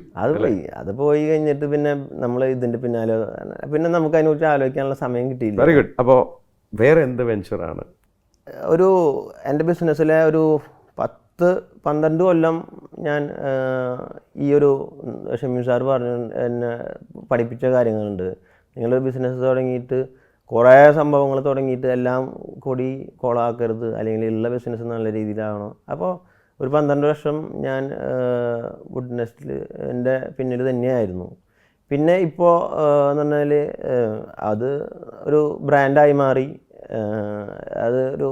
അത് പോയി കഴിഞ്ഞിട്ട് പിന്നെ നമ്മൾ ഇതിൻ്റെ പിന്നാലെ പിന്നെ നമുക്ക് അതിനെക്കുറിച്ച് ആലോചിക്കാനുള്ള സമയം കിട്ടിയില്ല. Very good. അപ്പോൾ വേറെ എന്ത് വെഞ്ചറാണ്? ഒരു എൻ്റെ ബിസിനസ്സിലെ ഒരു 10-12 കൊല്ലം ഞാൻ ഈ ഒരു ഷമീം സാർ പറഞ്ഞു എന്നെ പഠിപ്പിച്ച കാര്യങ്ങളുണ്ട്. നിങ്ങളൊരു ബിസിനസ് തുടങ്ങിയിട്ട് കുറേ സംഭവങ്ങൾ തുടങ്ങിയിട്ട് എല്ലാം കൂടി കോളാക്കരുത്, അല്ലെങ്കിൽ ഉള്ള ബിസിനസ് നല്ല രീതിയിലാവണം. അപ്പോൾ ഒരു 12 വർഷം ഞാൻ വുഡ്നെസ്റ്റിൽ എൻ്റെ പിന്നിൽ തന്നെയായിരുന്നു. പിന്നെ ഇപ്പോൾ എന്ന് പറഞ്ഞാൽ അത് ഒരു ബ്രാൻഡായി മാറി. അത് ഒരു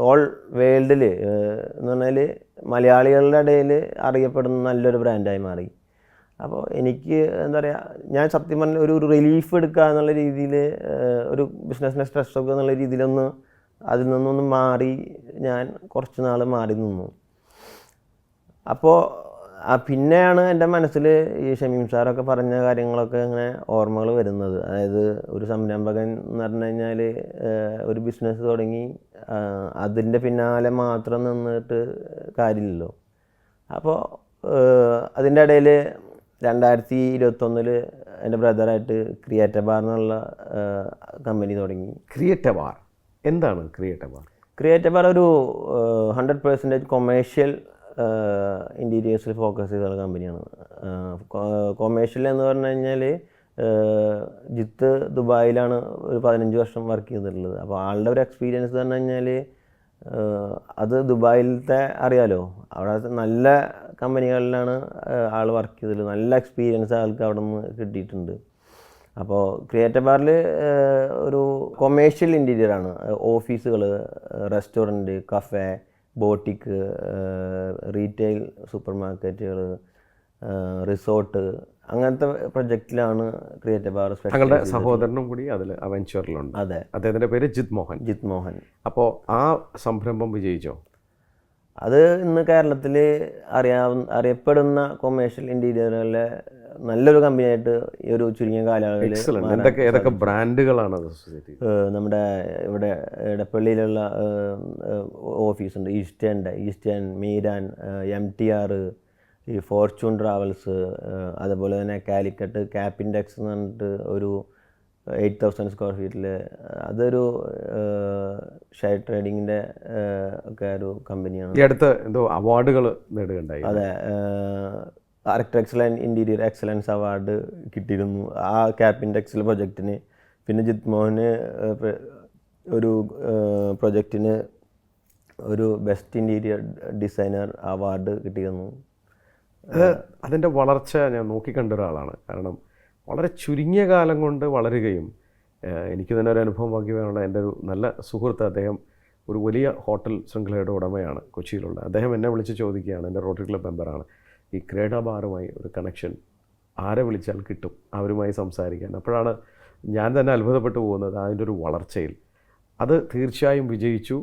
ഓൾ വേൾഡിൽ എന്ന് പറഞ്ഞാൽ മലയാളികളുടെ ഇടയിൽ അറിയപ്പെടുന്ന നല്ലൊരു ബ്രാൻഡായി മാറി. അപ്പോൾ എനിക്ക് എന്താ പറയുക, ഞാൻ സത്യം പറഞ്ഞ ഒരു റിലീഫ് എടുക്കുക എന്നുള്ള രീതിയിൽ, ഒരു ബിസിനസ്സിൻ്റെ സ്ട്രെസ്സൊക്കെ എന്നുള്ള രീതിയിലൊന്ന് അതിൽ നിന്നൊന്ന് മാറി ഞാൻ കുറച്ച് നാൾ മാറി നിന്നു. അപ്പോൾ പിന്നെയാണ് എൻ്റെ മനസ്സിൽ ഈ ഷമീം സാറൊക്കെ പറഞ്ഞ കാര്യങ്ങളൊക്കെ ഇങ്ങനെ ഓർമ്മകൾ വരുന്നത്. അതായത് ഒരു സംരംഭകൻ എന്ന് പറഞ്ഞു കഴിഞ്ഞാൽ ഒരു ബിസിനസ് തുടങ്ങി അതിൻ്റെ പിന്നാലെ മാത്രം നിന്നിട്ട് കാര്യമില്ലല്ലോ. അപ്പോൾ അതിൻ്റെ ഇടയിൽ 2021 എൻ്റെ ബ്രദറായിട്ട് ക്രിയേറ്റർ ബാർ എന്നുള്ള കമ്പനി തുടങ്ങി. ക്രിയേറ്റർ ബാർ എന്താണ്? ക്രിയേറ്റർ ബാർ ഒരു 100% കൊമേഴ്ഷ്യൽ ഇൻറ്റീരിയേഴ്സിൽ ഫോക്കസ് ചെയ്തുള്ള കമ്പനിയാണ്. കൊമേഴ്ഷ്യൽ എന്ന് പറഞ്ഞു കഴിഞ്ഞാൽ ജിത്ത് ദുബായിലാണ് ഒരു 15 വർഷം വർക്ക് ചെയ്തിട്ടുള്ളത്. അപ്പോൾ ആളുടെ ഒരു എക്സ്പീരിയൻസ് എന്ന് പറഞ്ഞു കഴിഞ്ഞാൽ അത് ദുബായിലത്തെ അറിയാലോ, അവിടെ നല്ല കമ്പനികളിലാണ് ആൾ വർക്ക് ചെയ്തിട്ടുള്ളത്. നല്ല എക്സ്പീരിയൻസ് ആൾക്ക് അവിടെ നിന്ന് കിട്ടിയിട്ടുണ്ട്. അപ്പോൾ ക്രിയേറ്റർ ബാറിൽ ഒരു കൊമേഴ്ഷ്യൽ ഇൻറ്റീരിയറാണ്. ഓഫീസുകൾ, restaurant, cafe, boutique, retail super മാർക്കറ്റുകൾ, റിസോർട്ട്, അങ്ങനത്തെ പ്രൊജക്റ്റിലാണ് ക്രിയേറ്റർ ബാർ. ഞങ്ങളുടെ സഹോദരനും കൂടി അതിൽ വെഞ്ചറിലുണ്ട്. അതെ, അദ്ദേഹത്തിൻ്റെ പേര് ജിത് മോഹൻ. അപ്പോൾ ആ സംരംഭം വിജയിച്ചോ? അത് ഇന്ന് കേരളത്തിൽ അറിയപ്പെടുന്ന കൊമേഴ്ഷ്യൽ ഇൻറ്റീരിയറിലെ നല്ലൊരു കമ്പനിയായിട്ട് ഈ ഒരു ചുരുങ്ങിയ കാലയളവിൽ ഏതൊക്കെ ബ്രാൻഡുകളാണ് അത് അസോസിയേറ്റ് ചെയ്യുന്നത്? നമ്മുടെ ഇവിടെ ഇടപ്പള്ളിയിലുള്ള ഓഫീസുണ്ട്, ഈസ്റ്റേൺ, മീരാൻ, MTR, ഈ ഫോർച്യൂൺ ട്രാവൽസ്, അതുപോലെ തന്നെ കാലിക്കട്ട് ക്യാപ്പിൻഡെക്സ് എന്ന് പറഞ്ഞിട്ട് ഒരു 8,000 സ്ക്വയർ ഫീറ്റിൽ അതൊരു ഷെയർ ട്രേഡിങ്ങിൻ്റെ ഒക്കെ ഒരു കമ്പനിയാണ്. ഈ അടുത്ത് എന്തോ അവാർഡുകൾ നേടുകയുണ്ടായി. അതെ, architectural and interior excellence award കിട്ടിയിരുന്നു ആ ക്യാപ്പിൻഡെക്സിലെ പ്രൊജക്റ്റിന്. പിന്നെ ജിത്മോഹന് ഒരു പ്രൊജക്റ്റിന് ഒരു ബെസ്റ്റ് ഇൻറ്റീരിയർ ഡിസൈനർ അവാർഡ് കിട്ടിയിരുന്നു. അതിൻ്റെ വളർച്ച ഞാൻ നോക്കിക്കണ്ട ഒരാളാണ്. കാരണം വളരെ ചുരുങ്ങിയ കാലം കൊണ്ട് വളരുകയും എനിക്ക് തന്നെ ഒരു അനുഭവം പങ്കുവയ്ക്കാനുള്ള എൻ്റെ ഒരു നല്ല സുഹൃത്ത്, അദ്ദേഹം ഒരു വലിയ ഹോട്ടൽ ശൃംഖലയുടെ ഉടമയാണ് കൊച്ചിയിലുള്ള. അദ്ദേഹം എന്നെ വിളിച്ച് ചോദിക്കുകയാണ്, എൻ്റെ റോട്ടറി ക്ലബ് മെമ്പറാണ്, ഈ ക്രേഡ ബാറുമായി ഒരു കണക്ഷൻ ആരെ വിളിച്ചാൽ കിട്ടും അവരുമായി സംസാരിക്കാൻ. അപ്പോഴാണ് ഞാൻ തന്നെ അത്ഭുതപ്പെട്ടു പോകുന്നത് അതിൻ്റെ ഒരു വളർച്ചയിൽ. അത് തീർച്ചയായും വിജയിച്ചു.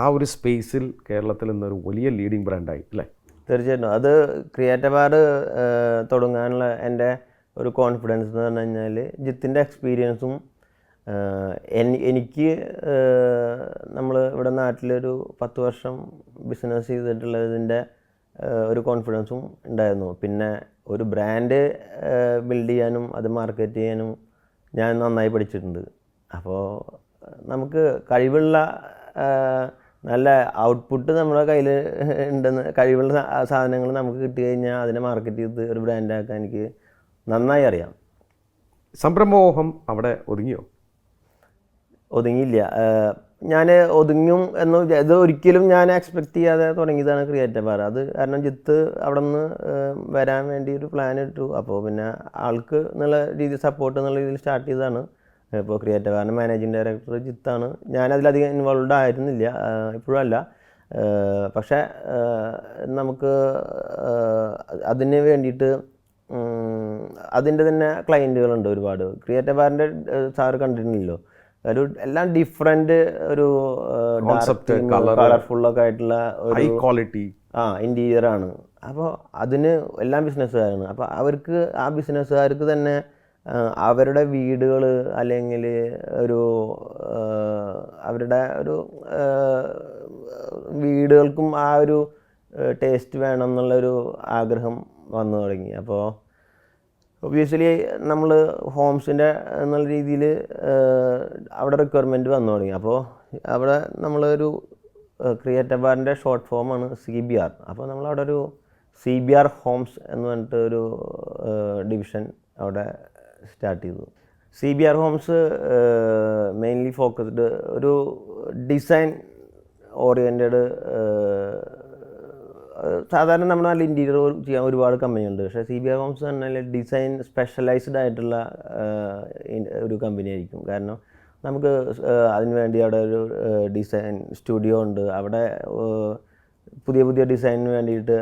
ആ ഒരു സ്പേസിൽ കേരളത്തിൽ നിന്നൊരു വലിയ ലീഡിങ് ബ്രാൻഡായി അല്ലേ? തീർച്ചയായിട്ടും. അത് ക്രിയേറ്റീവ് ബാർ തുടങ്ങാനുള്ള എൻ്റെ ഒരു കോൺഫിഡൻസ് എന്ന് പറഞ്ഞു കഴിഞ്ഞാൽ ജിത്തിൻ്റെ എക്സ്പീരിയൻസും എനിക്ക് നമ്മൾ ഇവിടെ നാട്ടിലൊരു 10 വർഷം ബിസിനസ് ചെയ്തിട്ടുള്ളതിൻ്റെ ഒരു കോൺഫിഡൻസും ഉണ്ടായിരുന്നു. പിന്നെ ഒരു ബ്രാൻഡ് ബിൽഡ് ചെയ്യാനും അത് മാർക്കറ്റ് ചെയ്യാനും ഞാൻ നന്നായി പഠിച്ചിട്ടുണ്ട്. അപ്പോൾ നമുക്ക് കഴിവുള്ള നല്ല ഔട്ട്പുട്ട് നമ്മുടെ കയ്യിൽ ഉണ്ടെന്ന്, കഴിവുള്ള സാധനങ്ങൾ നമുക്ക് കിട്ടി കഴിഞ്ഞാൽ അതിനെ മാർക്കറ്റ് ചെയ്ത് ഒരു ബ്രാൻഡാക്കാൻ എനിക്ക് നന്നായി അറിയാം. സംരംഭമോഹം അവിടെ ഒതുങ്ങിയില്ല. ഞാൻ ഒതുങ്ങും എന്ന് ഇത് ഒരിക്കലും ഞാൻ എക്സ്പെക്റ്റ് ചെയ്യാതെ തുടങ്ങിയതാണ് ക്രിയേറ്റീവ് ബാർ. അത് കാരണം ജിത്ത് അവിടെ നിന്ന് വരാൻ വേണ്ടി ഒരു പ്ലാൻ ഇട്ടു. അപ്പോൾ പിന്നെ ആൾക്ക് എന്നുള്ള രീതിയിൽ സപ്പോർട്ട് എന്നുള്ള രീതിയിൽ സ്റ്റാർട്ട് ചെയ്തതാണ്. ഇപ്പോൾ ക്രിയേറ്റീവ് ബാറിൻ്റെ മാനേജിങ് ഡയറക്ടർ ജിത്താണ്. ഞാനതിലധികം ഇൻവോൾവ് ആയിരുന്നില്ല, ഇപ്പോഴും അല്ല. പക്ഷേ നമുക്ക് അതിന് വേണ്ടിയിട്ട് അതിൻ്റെ തന്നെ ക്ലയൻറ്റുകളുണ്ട് ഒരുപാട്. ക്രിയേറ്റീവ് ബാറിൻ്റെ സാറ് കണ്ടിട്ടുണ്ടല്ലോ, ഒരു എല്ലാം ഡിഫറെൻ്റ് ഒരു കളർഫുള്ളൊക്കെ ആയിട്ടുള്ള ഒരു ക്വാളിറ്റി ഇൻറ്റീരിയറാണ്. അപ്പോൾ അതിന് എല്ലാം ബിസിനസ്സുകാരാണ്. അപ്പോൾ അവർക്ക് ആ ബിസിനസ്സുകാർക്ക് തന്നെ അവരുടെ വീടുകൾ അല്ലെങ്കിൽ അവരുടെ ഒരു വീടുകൾക്കും ആ ഒരു ടേസ്റ്റ് വേണം എന്നുള്ളൊരു ആഗ്രഹം വന്നു തുടങ്ങി. അപ്പോൾ ഒബ്വിയസ്ലി നമ്മൾ ഹോംസിൻ്റെ എന്നുള്ള രീതിയിൽ അവിടെ റിക്വയർമെൻറ്റ് വന്നു തുടങ്ങി. അപ്പോൾ അവിടെ നമ്മളൊരു ക്രിയേറ്റീവ് ബാറിൻ്റെ ഷോർട്ട് ഫോമാണ് CBR. അപ്പോൾ നമ്മളവിടെ ഒരു CBR ഹോംസ് എന്ന് പറഞ്ഞിട്ട് ഒരു ഡിവിഷൻ അവിടെ സ്റ്റാർട്ട് ചെയ്തു. CBR ഹോംസ് മെയിൻലി ഫോക്കസ്ഡ് ഒരു ഡിസൈൻ ഓറിയൻറ്റഡ്. സാധാരണ നമ്മൾ നല്ല ഇൻറ്റീരിയർ ചെയ്യാൻ ഒരുപാട് കമ്പനിയുണ്ട്. പക്ഷേ CBR ഹോംസ് പറഞ്ഞാൽ ഡിസൈൻ സ്പെഷ്യലൈസ്ഡ് ആയിട്ടുള്ള ഒരു കമ്പനി ആയിരിക്കും. കാരണം നമുക്ക് അതിന് വേണ്ടി അവിടെ ഒരു ഡിസൈൻ സ്റ്റുഡിയോ ഉണ്ട്. അവിടെ പുതിയ ഡിസൈനിന് വേണ്ടിയിട്ട്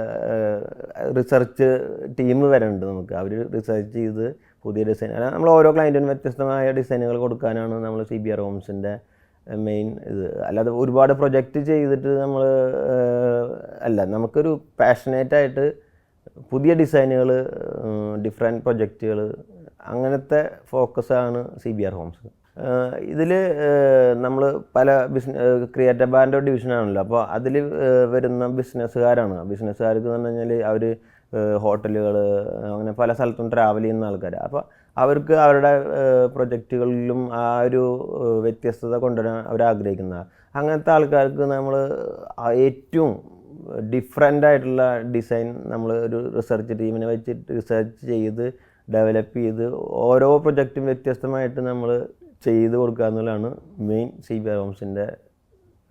റിസർച്ച് ടീം വരെയുണ്ട് നമുക്ക്. അവർ റിസർച്ച് ചെയ്ത് പുതിയ ഡിസൈൻ, നമ്മൾ ഓരോ ക്ലയൻറ്റിനും വ്യത്യസ്തമായ ഡിസൈനുകൾ കൊടുക്കാനാണ് നമ്മൾ CBR ഹോംസിൻ്റെ മെയിൻ ഇത്. അല്ലാതെ ഒരുപാട് പ്രൊജക്റ്റ് ചെയ്തിട്ട് നമ്മൾ അല്ല, നമുക്കൊരു പാഷനേറ്റായിട്ട് പുതിയ ഡിസൈനുകൾ, ഡിഫറെൻറ്റ് പ്രൊജക്റ്റുകൾ, അങ്ങനത്തെ ഫോക്കസാണ് CBR ഹോംസ്. ഇതിൽ നമ്മൾ പല ക്രിയേറ്റീവ് ബാറിൻ്റെ ഒരു ഡിവിഷനാണല്ലോ. അപ്പോൾ അതിൽ വരുന്ന ബിസിനസ്സുകാരാണ്. ബിസിനസ്സുകാർക്ക് എന്ന് പറഞ്ഞു കഴിഞ്ഞാൽ അവർ ഹോട്ടലുകൾ അങ്ങനെ പല സ്ഥലത്തും ട്രാവൽ ചെയ്യുന്ന ആൾക്കാർ. അപ്പോൾ അവർക്ക് അവരുടെ പ്രൊജക്റ്റുകളിലും ആ ഒരു വ്യത്യസ്തത കൊണ്ടുവരാൻ അവർ ആഗ്രഹിക്കുന്ന അങ്ങനത്തെ ആൾക്കാർക്ക് നമ്മൾ ഏറ്റവും ഡിഫറെൻ്റ് ആയിട്ടുള്ള ഡിസൈൻ നമ്മൾ ഒരു റിസർച്ച് ടീമിനെ വെച്ചിട്ട് റിസർച്ച് ചെയ്ത് ഡെവലപ്പ് ചെയ്ത് ഓരോ പ്രൊജക്റ്റും വ്യത്യസ്തമായിട്ട് നമ്മൾ ചെയ്ത് കൊടുക്കുക എന്നുള്ളതാണ് മെയിൻ CBR ഹോംസിൻ്റെ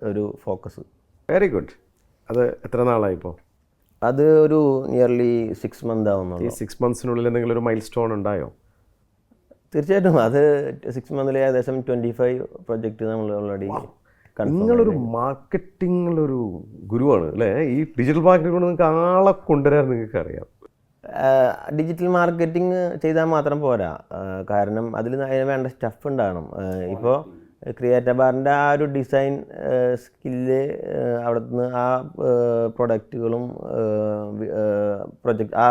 ഒരു ഫോക്കസ്. Very good. അത് എത്ര നാളായി ഇപ്പോൾ? അത് ഒരു നിയർലി 6 months ആവുന്നുള്ളൂ. ഈ 6 monthsനുള്ളിൽ എന്തെങ്കിലും ഒരു മൈൽ സ്റ്റോൺ ഉണ്ടായോ? തീർച്ചയായിട്ടും. അത് 6 months ഏകദേശം 25 പ്രൊജക്റ്റ് നമ്മൾ ഓൾറെഡി. നിങ്ങളൊരു മാർക്കറ്റിങ്ങിലൊരു ഗുരുവാണ് അല്ലേ? ഈ ഡിജിറ്റൽ മാർക്കറ്റിംഗ് കൊണ്ട് നിങ്ങൾക്ക് ആളെ കൊണ്ടുവരാൻ നിങ്ങൾക്ക് അറിയാം. ഡിജിറ്റൽ മാർക്കറ്റിംഗ് ചെയ്താൽ മാത്രം പോരാ. കാരണം അതിന് വേണ്ട സ്റ്റഫ് ഉണ്ടാകണം. ഇപ്പോൾ ക്രിയേറ്റർ ബാറിൻ്റെ ആ ഒരു ഡിസൈൻ സ്കില്ല് അവിടുന്ന് ആ പ്രൊഡക്റ്റുകളും പ്രൊജക്റ്റ് ആ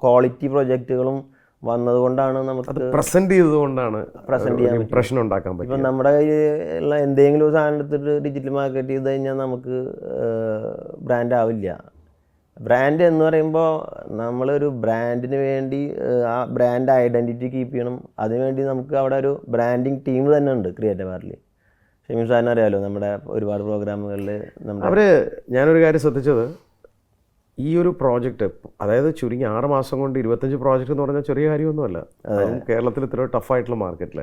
ക്വാളിറ്റി പ്രൊജക്റ്റുകളും വന്നതുകൊണ്ടാണ് നമുക്ക് പ്രസന്റ് ചെയ്തുകൊണ്ടാണ് പ്രസന്റ് ചെയ്യാൻ ഇംപ്രഷൻ ഉണ്ടാക്കാൻ പറ്റും. ഇപ്പം നമ്മുടെ കയ്യിലുള്ള എന്തെങ്കിലും ഒരു സാധനം എടുത്തിട്ട് ഡിജിറ്റൽ മാർക്കറ്റ് ചെയ്ത് കഴിഞ്ഞാൽ നമുക്ക് ബ്രാൻഡ് ആവില്ല. ബ്രാൻഡ് എന്ന് പറയുമ്പോൾ നമ്മളൊരു ബ്രാൻഡിന് വേണ്ടി ആ ബ്രാൻഡ് ഐഡൻറ്റിറ്റി കീപ്പ് ചെയ്യണം. അതിനുവേണ്ടി നമുക്ക് അവിടെ ഒരു ബ്രാൻഡിങ് ടീം തന്നെ ഉണ്ട് ക്രിയേറ്റീവ് ബാറിൽ. ഷമീം സാറിന് അറിയാമല്ലോ, നമ്മുടെ ഒരുപാട് പ്രോഗ്രാമുകളിൽ നമ്മുടെ ഞാനൊരു കാര്യം ശ്രദ്ധിച്ചത്, ഈ ഒരു പ്രോജക്റ്റ്, അതായത് ചുരുങ്ങി 6 മാസം കൊണ്ട് 25 പ്രോജക്റ്റ് എന്ന് പറഞ്ഞാൽ ചെറിയ കാര്യമൊന്നുമല്ല. കേരളത്തിൽ ഇത്ര ടഫായിട്ടുള്ള മാർക്കറ്റിൽ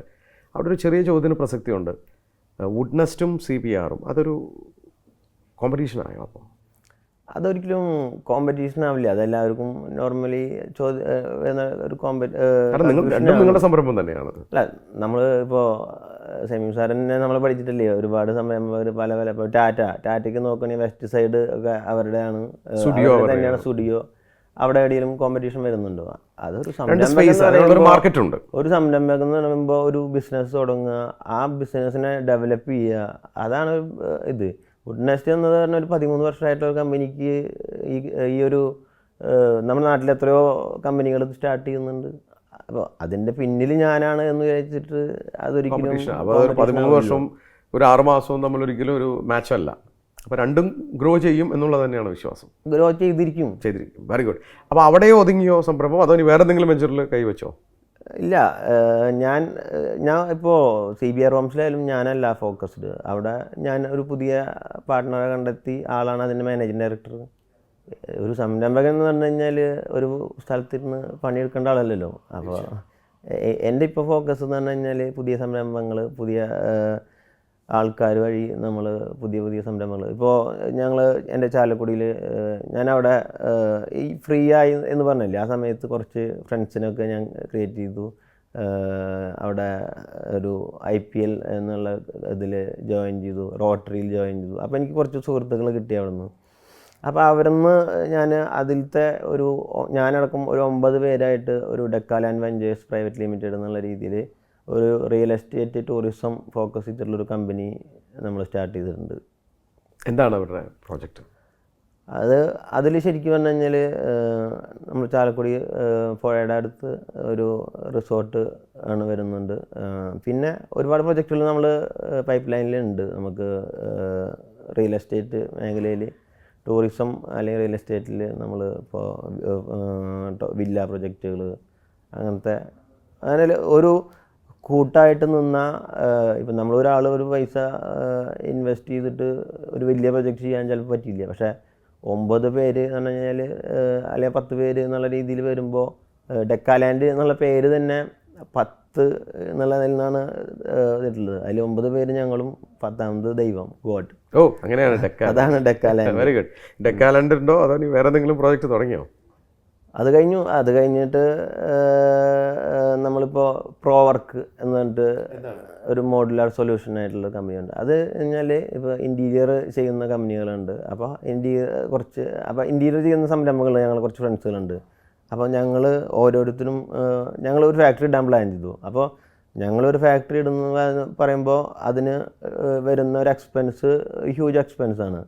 അവിടെ ഒരു ചെറിയ ചോദ്യത്തിന് പ്രസക്തിയുണ്ട്. വുഡ് നെസ്റ്റും CPR-ഉം അതൊരു കോമ്പറ്റീഷനായോ? അപ്പോൾ അതൊരിക്കലും കോമ്പറ്റീഷൻ ആവില്ല. അതെല്ലാവർക്കും നോർമലി ഒരു നിങ്ങളുടെ സംരംഭം തന്നെയാണ്. അല്ല, നമ്മൾ ഇപ്പോൾ ഷമീം സാറിനെ നമ്മൾ പഠിച്ചിട്ടില്ലേ, ഒരുപാട് സംരംഭകർ പല പല, ഇപ്പോൾ ടാറ്റയ്ക്ക് നോക്കുകയാണെങ്കിൽ വെസ്റ്റ് സൈഡ് ഒക്കെ അവരുടെയാണ്, തന്നെയാണ് സ്റ്റുഡിയോ. അവിടെ എവിടെയെങ്കിലും കോമ്പറ്റീഷൻ വരുന്നുണ്ടോ? അതൊരു മാർക്കറ്റുണ്ട്. ഒരു സംരംഭകം എന്ന് പറയുമ്പോൾ ഒരു ബിസിനസ് തുടങ്ങുക, ആ ബിസിനസ്സിനെ ഡെവലപ്പ് ചെയ്യുക, അതാണ് ഇത്. വുഡ് നെസ്റ്റ് എന്നത് പറഞ്ഞാൽ ഒരു 13 വർഷമായിട്ടുള്ള ഒരു കമ്പനിക്ക് ഈ ഒരു നമ്മുടെ നാട്ടിൽ എത്രയോ കമ്പനികൾ സ്റ്റാർട്ട് ചെയ്യുന്നുണ്ട്. അപ്പോൾ അതിൻ്റെ പിന്നിൽ ഞാനാണ് എന്ന് വിചാരിച്ചിട്ട് അതൊരിക്കലും 13 വർഷവും ഒരു 6 മാസവും നമ്മളൊരിക്കലും ഒരു മാച്ച് അല്ല. അപ്പോൾ രണ്ടും ഗ്രോ ചെയ്യും എന്നുള്ളത് തന്നെയാണ് വിശ്വാസം. ഗ്രോ ചെയ്തിരിക്കും. Very good. അപ്പോൾ അവിടെയോ ഒതുങ്ങിയോ സംരംഭം, അതോ ഇനി വേറെ എന്തെങ്കിലും വെഞ്ചറിൽ കൈവച്ചോ? ഇല്ല, ഞാൻ ഇപ്പോൾ CBR ഹോംസിലായാലും ഞാനല്ല ഫോക്കസ്ഡ്. അവിടെ ഞാൻ ഒരു പുതിയ പാർട്ട്ണറെ കണ്ടെത്തി, ആളാണ് അതിൻ്റെ മാനേജിങ് ഡയറക്ടർ. ഒരു സംരംഭകൻ എന്ന് പറഞ്ഞു കഴിഞ്ഞാൽ ഒരു സ്ഥലത്തിരുന്ന് പണിയെടുക്കേണ്ട ആളല്ലല്ലോ. അപ്പോൾ എൻ്റെ ഇപ്പോൾ ഫോക്കസ് എന്ന് പറഞ്ഞു കഴിഞ്ഞാൽ പുതിയ സംരംഭങ്ങൾ, പുതിയ ആൾക്കാർ വഴി നമ്മൾ പുതിയ സംരംഭങ്ങൾ. ഇപ്പോൾ ഞങ്ങൾ എൻ്റെ ചാലക്കുടിയിൽ ഞാനവിടെ ഈ ഫ്രീ ആയി എന്ന് പറഞ്ഞില്ലേ, ആ സമയത്ത് കുറച്ച് ഫ്രണ്ട്സിനൊക്കെ ഞാൻ ക്രിയേറ്റ് ചെയ്തു. അവിടെ ഒരു IPL എന്നുള്ള ഇതിൽ ജോയിൻ ചെയ്തു, റോട്ടറിയിൽ ജോയിൻ ചെയ്തു. അപ്പോൾ എനിക്ക് കുറച്ച് സുഹൃത്തുക്കൾ കിട്ടി അവിടെ നിന്ന്. അപ്പോൾ അവരിന്ന് ഞാൻ അതിലത്തെ ഞാനടക്കം ഒരു 9 പേരായിട്ട് ഒരു ഡെക്കാലാൻഡ് വെഞ്ചേഴ്സ് പ്രൈവറ്റ് ലിമിറ്റഡ് എന്നുള്ള രീതിയിൽ ഒരു റിയൽ എസ്റ്റേറ്റ് ടൂറിസം ഫോക്കസ് ചെയ്തിട്ടുള്ളൊരു കമ്പനി നമ്മൾ സ്റ്റാർട്ട് ചെയ്തിട്ടുണ്ട്. എന്താണ് അവരുടെ പ്രോജക്റ്റ്? അതിൽ ശരിക്കും പറഞ്ഞു കഴിഞ്ഞാൽ നമ്മൾ ചാലക്കുടി പുഴയുടെ അടുത്ത് ഒരു റിസോർട്ട് ആണ് വരുന്നുണ്ട്. പിന്നെ ഒരുപാട് പ്രൊജക്റ്റുകൾ നമ്മൾ പൈപ്പ് ലൈനിലുണ്ട്. നമുക്ക് റിയൽ എസ്റ്റേറ്റ് മേഖലയിൽ ടൂറിസം അല്ലെങ്കിൽ റിയൽ എസ്റ്റേറ്റിൽ നമ്മൾ ഇപ്പോൾ വില്ല പ്രൊജക്റ്റുകൾ അങ്ങനത്തെ, അങ്ങനെ ഒരു കൂട്ടായിട്ട് നിന്നാൽ ഇപ്പം നമ്മളൊരാൾ ഒരു പൈസ ഇൻവെസ്റ്റ് ചെയ്തിട്ട് ഒരു വലിയ പ്രൊജക്റ്റ് ചെയ്യാൻ ചിലപ്പോൾ പറ്റില്ല. പക്ഷേ 9 പേര് എന്ന് പറഞ്ഞു കഴിഞ്ഞാൽ അല്ലെങ്കിൽ 10 പേര് എന്നുള്ള രീതിയിൽ വരുമ്പോൾ ഡെക്കാലാൻഡ് എന്നുള്ള പേര് തന്നെ 10 എന്നുള്ളതിൽ നിന്നാണ് ഇതിട്ടുള്ളത്. അതിൽ 9 പേര് ഞങ്ങളും 10ാമത് ദൈവം, ഗോഡ്. അങ്ങനെയാണ് അതാണ് ഡെക്കാലാൻഡ്. Very good. ഡെക്കാലാൻഡ് ഉണ്ടോ അതോ വേറെ എന്തെങ്കിലും പ്രോജക്റ്റ് തുടങ്ങിയോ? അത് കഴിഞ്ഞിട്ട് നമ്മളിപ്പോൾ പ്രോ വർക്ക് എന്ന് പറഞ്ഞിട്ട് ഒരു മോഡുലാർ സൊല്യൂഷൻ ആയിട്ടുള്ള കമ്പനിയുണ്ട്. അത് കഴിഞ്ഞാൽ ഇപ്പോൾ ഇൻറ്റീരിയർ ചെയ്യുന്ന കമ്പനികളുണ്ട്. അപ്പോൾ ഇൻറ്റീരിയർ ചെയ്യുന്ന സംരംഭങ്ങൾ ഞങ്ങൾ കുറച്ച് ഫ്രണ്ട്സുകളുണ്ട്. അപ്പോൾ ഞങ്ങൾ ഓരോരുത്തരും ഞങ്ങളൊരു ഫാക്ടറി ഇടാൻ പ്ലാൻ ചെയ്തു. അപ്പോൾ ഞങ്ങളൊരു ഫാക്ടറി ഇടുന്ന പറയുമ്പോൾ അതിന് വരുന്ന ഒരു എക്സ്പെൻസ് ഹ്യൂജ് എക്സ്പെൻസാണ്.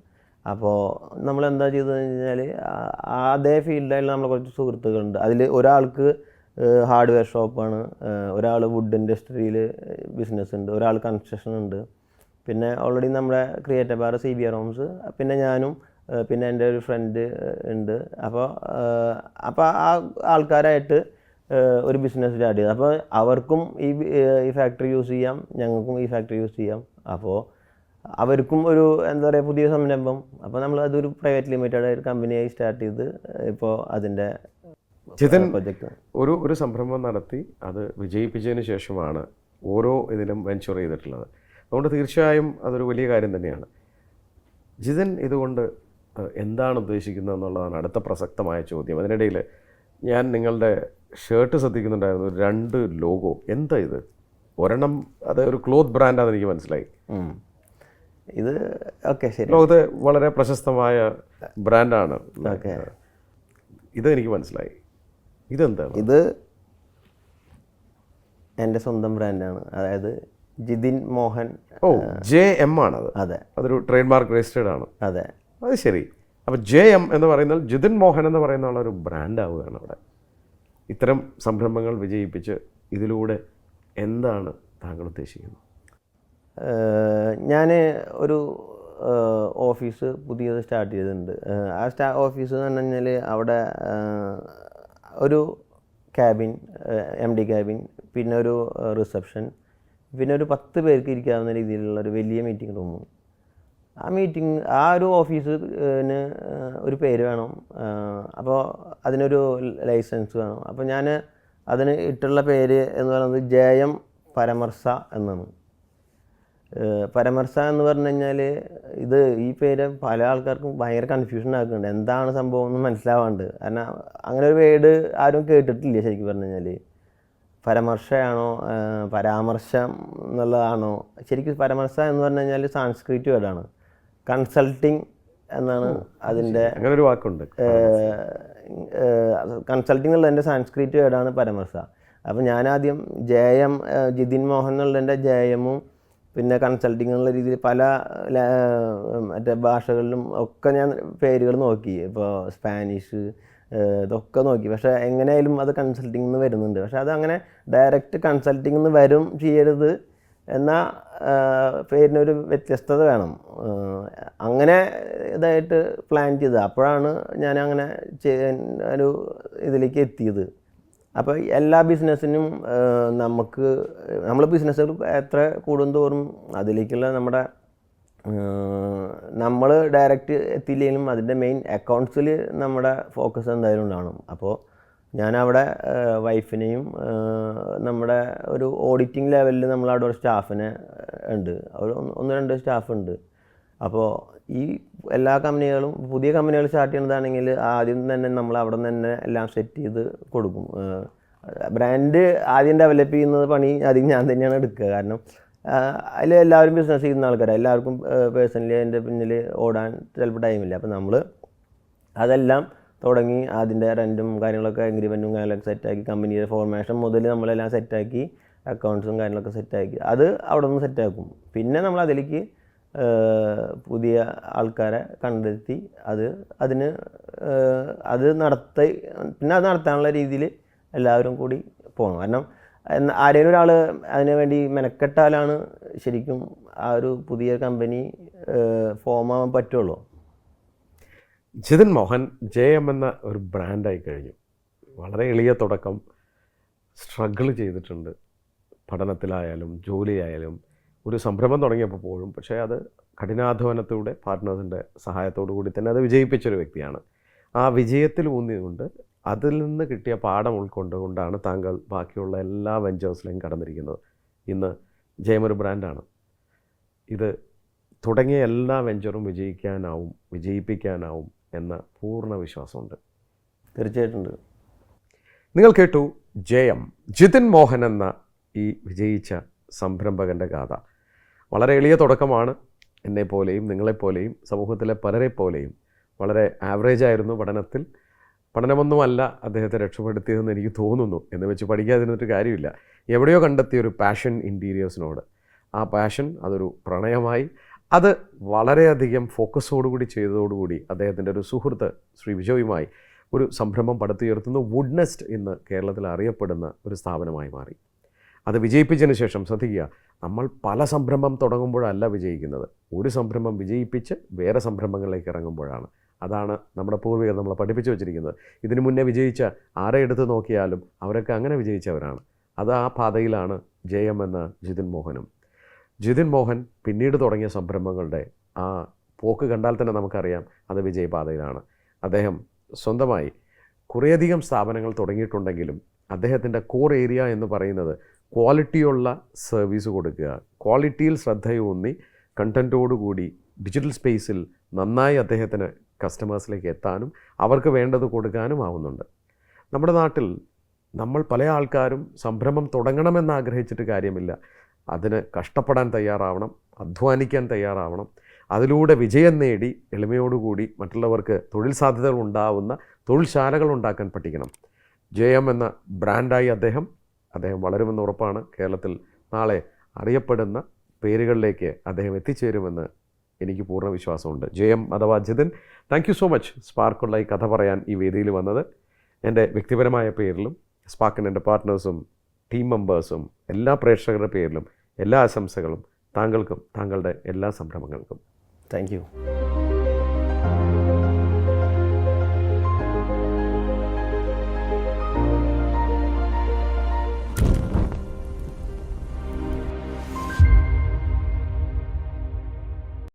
അപ്പോൾ നമ്മളെന്താ ചെയ്തതെന്ന് കഴിഞ്ഞാൽ അതേ ഫീൽഡായിട്ട് നമ്മൾ കുറച്ച് സുഹൃത്തുക്കളുണ്ട്. അതിൽ ഒരാൾക്ക് ഹാർഡ്വെയർ ഷോപ്പാണ്, ഒരാൾ വുഡ് ഇൻഡസ്ട്രിയിൽ ബിസിനസ് ഉണ്ട്, ഒരാൾ കൺസ്ട്രക്ഷൻ ഉണ്ട്. പിന്നെ ഓൾറെഡി നമ്മുടെ ക്രിയേറ്റീവ് ബാർ CBR ഹോംസ്, പിന്നെ ഞാനും, പിന്നെ എൻ്റെ ഒരു ഫ്രണ്ട് ഉണ്ട്. അപ്പോൾ ആ ആൾക്കാരായിട്ട് ഒരു ബിസിനസ് സ്റ്റാർട്ട് ചെയ്തു. അപ്പോൾ അവർക്കും ഈ ഫാക്ടറി യൂസ് ചെയ്യാം, ഞങ്ങൾക്കും ഈ ഫാക്ടറി യൂസ് ചെയ്യാം. അപ്പോൾ അവർക്കും ഒരു എന്താ പറയുക പുതിയ സംരംഭം. അപ്പോൾ നമ്മൾ അതൊരു പ്രൈവറ്റ് ലിമിറ്റഡ് ഒരു കമ്പനിയായി സ്റ്റാർട്ട് ചെയ്ത് ഇപ്പോൾ അതിൻ്റെ പ്രൊജക്റ്റ് ഒരു സംരംഭം നടത്തി അത് വിജയിപ്പിച്ചതിന് ശേഷമാണ് ഓരോ ഇതിലും വെഞ്ചർ ചെയ്തിട്ടുള്ളത്. അതുകൊണ്ട് തീർച്ചയായും അതൊരു വലിയ കാര്യം തന്നെയാണ്. ജിതിൻ ഇതുകൊണ്ട് എന്താണ് ഉദ്ദേശിക്കുന്നത് എന്നുള്ളതാണ് അടുത്ത പ്രസക്തമായ ചോദ്യം. അതിനിടയിൽ ഞാൻ നിങ്ങളുടെ ഷർട്ട് ശ്രദ്ധിക്കുന്നുണ്ടായിരുന്നു, 2 ലോഗോ. എന്താ ഇത്? ഒരെണ്ണം അത് ഒരു ക്ലോത്ത് ബ്രാൻഡാണെന്ന് എനിക്ക് മനസ്സിലായി. ഇത് ശരി, ലോകത്തെ വളരെ പ്രശസ്തമായ ബ്രാൻഡാണ്. ഇത് എനിക്ക് മനസ്സിലായി. ഇതെന്താണ്? ഇത് എൻ്റെ സ്വന്തം ബ്രാൻഡാണ്. അതായത് ജിതിൻ മോഹൻ. ഓ, JM ആണത്. അതെ, അതൊരു ട്രേഡ് മാർക്ക് രജിസ്റ്റേർഡ് ആണ്. അതെ. അത് ശരി. അപ്പോൾ JM എന്ന് പറയുന്നത് ജിതിൻ മോഹൻ എന്ന് പറയുന്ന ആളൊരു ബ്രാൻഡ് ആവുകയാണ് അവിടെ. ഇത്തരം സംരംഭങ്ങൾ വിജയിപ്പിച്ച് ഇതിലൂടെ എന്താണ് താങ്കൾ ഉദ്ദേശിക്കുന്നത്? ഞാൻ ഒരു ഓഫീസ് പുതിയത് സ്റ്റാർട്ട് ചെയ്തിട്ടുണ്ട്. ആ ഓഫീസ് എന്ന് പറഞ്ഞു കഴിഞ്ഞാൽ അവിടെ ഒരു ക്യാബിൻ, MD ക്യാബിൻ, പിന്നെ ഒരു റിസപ്ഷൻ, പിന്നെ ഒരു 10 പേർക്ക് ഇരിക്കാവുന്ന രീതിയിലുള്ള ഒരു വലിയ മീറ്റിംഗ് റൂമും. ആ ഒരു ഓഫീസിന് ഒരു പേര് വേണം. അപ്പോൾ അതിനൊരു ലൈസൻസ് വേണം. അപ്പോൾ ഞാൻ അതിന് ഇട്ടുള്ള പേര് എന്ന് പറയുന്നത് JM പരമർശ എന്നാണ്. പരമർശ എന്ന് പറഞ്ഞു കഴിഞ്ഞാൽ ഈ പേര് പല ആൾക്കാർക്കും ഭയങ്കര കൺഫ്യൂഷൻ ആക്കുന്നുണ്ട്. എന്താണ് സംഭവം എന്ന് മനസ്സിലാവാണ്ട്. കാരണം അങ്ങനെ ഒരു വേർഡ് ആരും കേട്ടിട്ടില്ല ശരിക്കും പറഞ്ഞു കഴിഞ്ഞാൽ. പരമർശയാണോ പരാമർശം എന്നുള്ളതാണോ? ശരിക്കും പരമർശ എന്ന് പറഞ്ഞു കഴിഞ്ഞാൽ സാൻസ്ക്രിറ്റ് വേർഡാണ്. കൺസൾട്ടിങ് എന്നാണ് അതിൻ്റെ, അങ്ങനെ ഒരു വാക്കുണ്ട്. കൺസൾട്ടിങ് എന്നുള്ളതിൻ്റെ സാൻസ്ക്രിറ്റ് വേർഡാണ് പരമർശ. അപ്പോൾ ഞാനാദ്യം ജിതിൻ മോഹൻ എന്നുള്ളതിൻ്റെ JM-ഉം പിന്നെ കൺസൾട്ടിങ് എന്നുള്ള രീതിയിൽ പല മറ്റേ ഭാഷകളിലും ഒക്കെ ഞാൻ പേരുകൾ നോക്കി. ഇപ്പോൾ സ്പാനിഷ് ഇതൊക്കെ നോക്കി. പക്ഷേ എങ്ങനെയായാലും അത് കൺസൾട്ടിംഗ് എന്ന് വരുന്നുണ്ട്. പക്ഷേ അതങ്ങനെ ഡയറക്റ്റ് കൺസൾട്ടിംഗ് എന്ന് വരും ചെയ്യരുത്, എന്നാൽ പേരിനൊരു വ്യത്യസ്തത വേണം. അങ്ങനെ ഇതായിട്ട് പ്ലാൻ ചെയ്തത്. അപ്പോഴാണ് ഞാനങ്ങനെ ഒരു ഇതിലേക്ക് എത്തിയത്. അപ്പോൾ എല്ലാ ബിസിനസ്സിനും നമ്മൾ ബിസിനസ്സുകൾ എത്ര കൂടുന്തോറും അതിലേക്കുള്ള നമ്മൾ ഡയറക്റ്റ് എത്തിയില്ലെങ്കിലും അതിൻ്റെ മെയിൻ അക്കൗണ്ട്സിൽ നമ്മുടെ ഫോക്കസ് എന്തായാലും ഉണ്ടാവണം. അപ്പോൾ ഞാനവിടെ വൈഫിനെയും നമ്മുടെ ഒരു ഓഡിറ്റിംഗ് ലെവലിൽ നമ്മളവിടെ ഒരു സ്റ്റാഫിനെ ഉണ്ട്, ഒരു 1-2 സ്റ്റാഫ് ഉണ്ട്. അപ്പോൾ ഈ എല്ലാ കമ്പനികളും പുതിയ കമ്പനികൾ സ്റ്റാർട്ട് ചെയ്യുന്നതാണെങ്കിൽ ആദ്യം തന്നെ നമ്മൾ അവിടെ നിന്ന് തന്നെ എല്ലാം സെറ്റ് ചെയ്ത് കൊടുക്കും. ബ്രാൻഡ് ആദ്യം ഡെവലപ്പ് ചെയ്യുന്നത് പണി ആദ്യം ഞാൻ തന്നെയാണ് എടുക്കുക. കാരണം അതിൽ എല്ലാവരും ബിസിനസ് ചെയ്യുന്ന ആൾക്കാരാണ്. എല്ലാവർക്കും പേഴ്സണലി അതിൻ്റെ പിന്നിൽ ഓടാൻ ചിലപ്പോൾ ടൈമില്ല. അപ്പോൾ നമ്മൾ അതെല്ലാം തുടങ്ങി അതിൻ്റെ റെൻറ്റും കാര്യങ്ങളൊക്കെ എഗ്രിമെൻറ്റും കാര്യങ്ങളൊക്കെ സെറ്റാക്കി, കമ്പനിയുടെ ഫോർമേഷൻ മുതൽ നമ്മളെല്ലാം സെറ്റാക്കി, അക്കൗണ്ട്സും കാര്യങ്ങളൊക്കെ സെറ്റാക്കി അത് അവിടെ നിന്ന് സെറ്റാക്കും. പിന്നെ നമ്മൾ അതിലേക്ക് പുതിയ ആൾക്കാരെ കണ്ടെത്തി അത് നടത്താനുള്ള രീതിയിൽ എല്ലാവരും കൂടി പോകണം. കാരണം ആരെങ്കിലും ഒരാൾ അതിനു വേണ്ടി മെനക്കെട്ടാലാണ് ശരിക്കും ആ ഒരു പുതിയ കമ്പനി ഫോം ആവാൻ പറ്റുള്ളൂ. ജിതിൻ മോഹൻ JM എന്ന ഒരു ബ്രാൻഡായി കഴിഞ്ഞു. വളരെ എളിയ തുടക്കം, സ്ട്രഗിൾ ചെയ്തിട്ടുണ്ട്. പഠനത്തിലായാലും ജോലിയായാലും ഒരു സംരംഭം തുടങ്ങിയപ്പോൾ പോലും, പക്ഷേ അത് കഠിനാധ്വാനത്തോടെ പാർട്ട്നേഴ്സിൻ്റെ സഹായത്തോടു കൂടി തന്നെ അത് വിജയിപ്പിച്ചൊരു വ്യക്തിയാണ്. ആ വിജയത്തിൽ ഊന്നിയുകൊണ്ട് അതിൽ നിന്ന് കിട്ടിയ പാഠം ഉൾക്കൊണ്ടുകൊണ്ടാണ് താങ്കൾ ബാക്കിയുള്ള എല്ലാ വെഞ്ചേഴ്സിലേയും കടന്നിരിക്കുന്നത്. ഇന്ന് JM ഒരു ബ്രാൻഡാണ്. ഇത് തുടങ്ങിയ എല്ലാ വെഞ്ചറും വിജയിപ്പിക്കാനാവും എന്ന പൂർണ്ണ വിശ്വാസമുണ്ട്. തീർച്ചയായിട്ടും ഉണ്ട്. നിങ്ങൾ കേട്ടു JM ജിതിൻ മോഹൻ എന്ന ഈ വിജയിച്ച സംരംഭകൻ്റെ ഗാഥ. വളരെ എളിയ തുടക്കമാണ്. എന്നെപ്പോലെയും നിങ്ങളെപ്പോലെയും സമൂഹത്തിലെ പലരെപ്പോലെയും വളരെ ആവറേജായിരുന്നു പഠനത്തിൽ. പഠനമൊന്നുമല്ല അദ്ദേഹത്തെ രക്ഷപ്പെടുത്തിയതെന്ന് എനിക്ക് തോന്നുന്നു. എന്ന് വെച്ച് പഠിക്കാതിരുന്നിട്ട് കാര്യമില്ല. എവിടെയോ കണ്ടെത്തിയൊരു പാഷൻ ഇൻറ്റീരിയേഴ്സിനോട്, ആ പാഷൻ അതൊരു പ്രണയമായി. അത് വളരെയധികം ഫോക്കസോടുകൂടി ചെയ്തതോടുകൂടി അദ്ദേഹത്തിൻ്റെ ഒരു സുഹൃത്ത് ശ്രീ വിജയുമായി ഒരു സംരംഭം പടുത്തുയർത്തുന്നു. വുഡ് നെസ്റ്റ് ഇന്ന് കേരളത്തിൽ അറിയപ്പെടുന്ന ഒരു സ്ഥാപനമായി മാറി. അത് വിജയിപ്പിച്ചതിന് ശേഷം ശ്രദ്ധിക്കുക, നമ്മൾ പല സംരംഭം തുടങ്ങുമ്പോഴല്ല വിജയിക്കുന്നത്. ഒരു സംരംഭം വിജയിപ്പിച്ച് വേറെ സംരംഭങ്ങളിലേക്ക് ഇറങ്ങുമ്പോഴാണ്. അതാണ് നമ്മുടെ പൂർവികർ നമ്മളെ പഠിപ്പിച്ചു വച്ചിരിക്കുന്നത്. ഇതിനു മുന്നേ വിജയിച്ച ആരെ എടുത്ത് നോക്കിയാലും അവരൊക്കെ അങ്ങനെ വിജയിച്ചവരാണ്. അത് ആ പാതയിലാണ് JM എന്ന ജിതിൻ മോഹനും. ജിതിൻ മോഹൻ പിന്നീട് തുടങ്ങിയ സംരംഭങ്ങളുടെ ആ പോക്ക് കണ്ടാൽ തന്നെ നമുക്കറിയാം അത് വിജയപാതയിലാണ്. അദ്ദേഹം സ്വന്തമായി കുറേയധികം സ്ഥാപനങ്ങൾ തുടങ്ങിയിട്ടുണ്ടെങ്കിലും അദ്ദേഹത്തിൻ്റെ കോർ ഏരിയ എന്ന് പറയുന്നത് ക്വാളിറ്റിയുള്ള സർവീസ് കൊടുക്കുക, ക്വാളിറ്റിയിൽ ശ്രദ്ധയൂന്നി കണ്ടൻറ്റോടുകൂടി ഡിജിറ്റൽ സ്പേസിൽ നന്നായി അദ്ദേഹത്തിന് കസ്റ്റമേഴ്സിലേക്ക് എത്താനും അവർക്ക് വേണ്ടത് കൊടുക്കാനും ആവുന്നുണ്ട്. നമ്മുടെ നാട്ടിൽ നമ്മൾ പല ആൾക്കാരും സംരംഭം തുടങ്ങണമെന്ന് ആഗ്രഹിച്ചിട്ട് കാര്യമില്ല. അതിന് കഷ്ടപ്പെടാൻ തയ്യാറാവണം, അധ്വാനിക്കാൻ തയ്യാറാവണം. അതിലൂടെ വിജയം നേടി എളിമയോടുകൂടി മറ്റുള്ളവർക്ക് തൊഴിൽ സാധ്യതകൾ ഉണ്ടാവുന്ന തൊഴിൽശാലകൾ ഉണ്ടാക്കാൻ പഠിക്കണം. JM എന്ന ബ്രാൻഡായി അദ്ദേഹം വളരുമെന്ന് ഉറപ്പാണ്. കേരളത്തിൽ നാളെ അറിയപ്പെടുന്ന പേരുകളിലേക്ക് അദ്ദേഹം എത്തിച്ചേരുമെന്ന് എനിക്ക് പൂർണ്ണ വിശ്വാസമുണ്ട്. ജയം അഥവാ Jithin, thank you so much സ്പാർക്കുള്ള ഈ കഥ പറയാൻ ഈ വേദിയിൽ വന്നത്. എൻ്റെ വ്യക്തിപരമായ പേരിലും സ്പാർക്കിൻ്റെ എൻ്റെ പാർട്ട്നേഴ്സും ടീം മെമ്പേഴ്സും എല്ലാ പ്രേക്ഷകരുടെ പേരിലും എല്ലാ ആശംസകളും താങ്കൾക്കും താങ്കളുടെ എല്ലാ സംരംഭങ്ങൾക്കും. Thank you.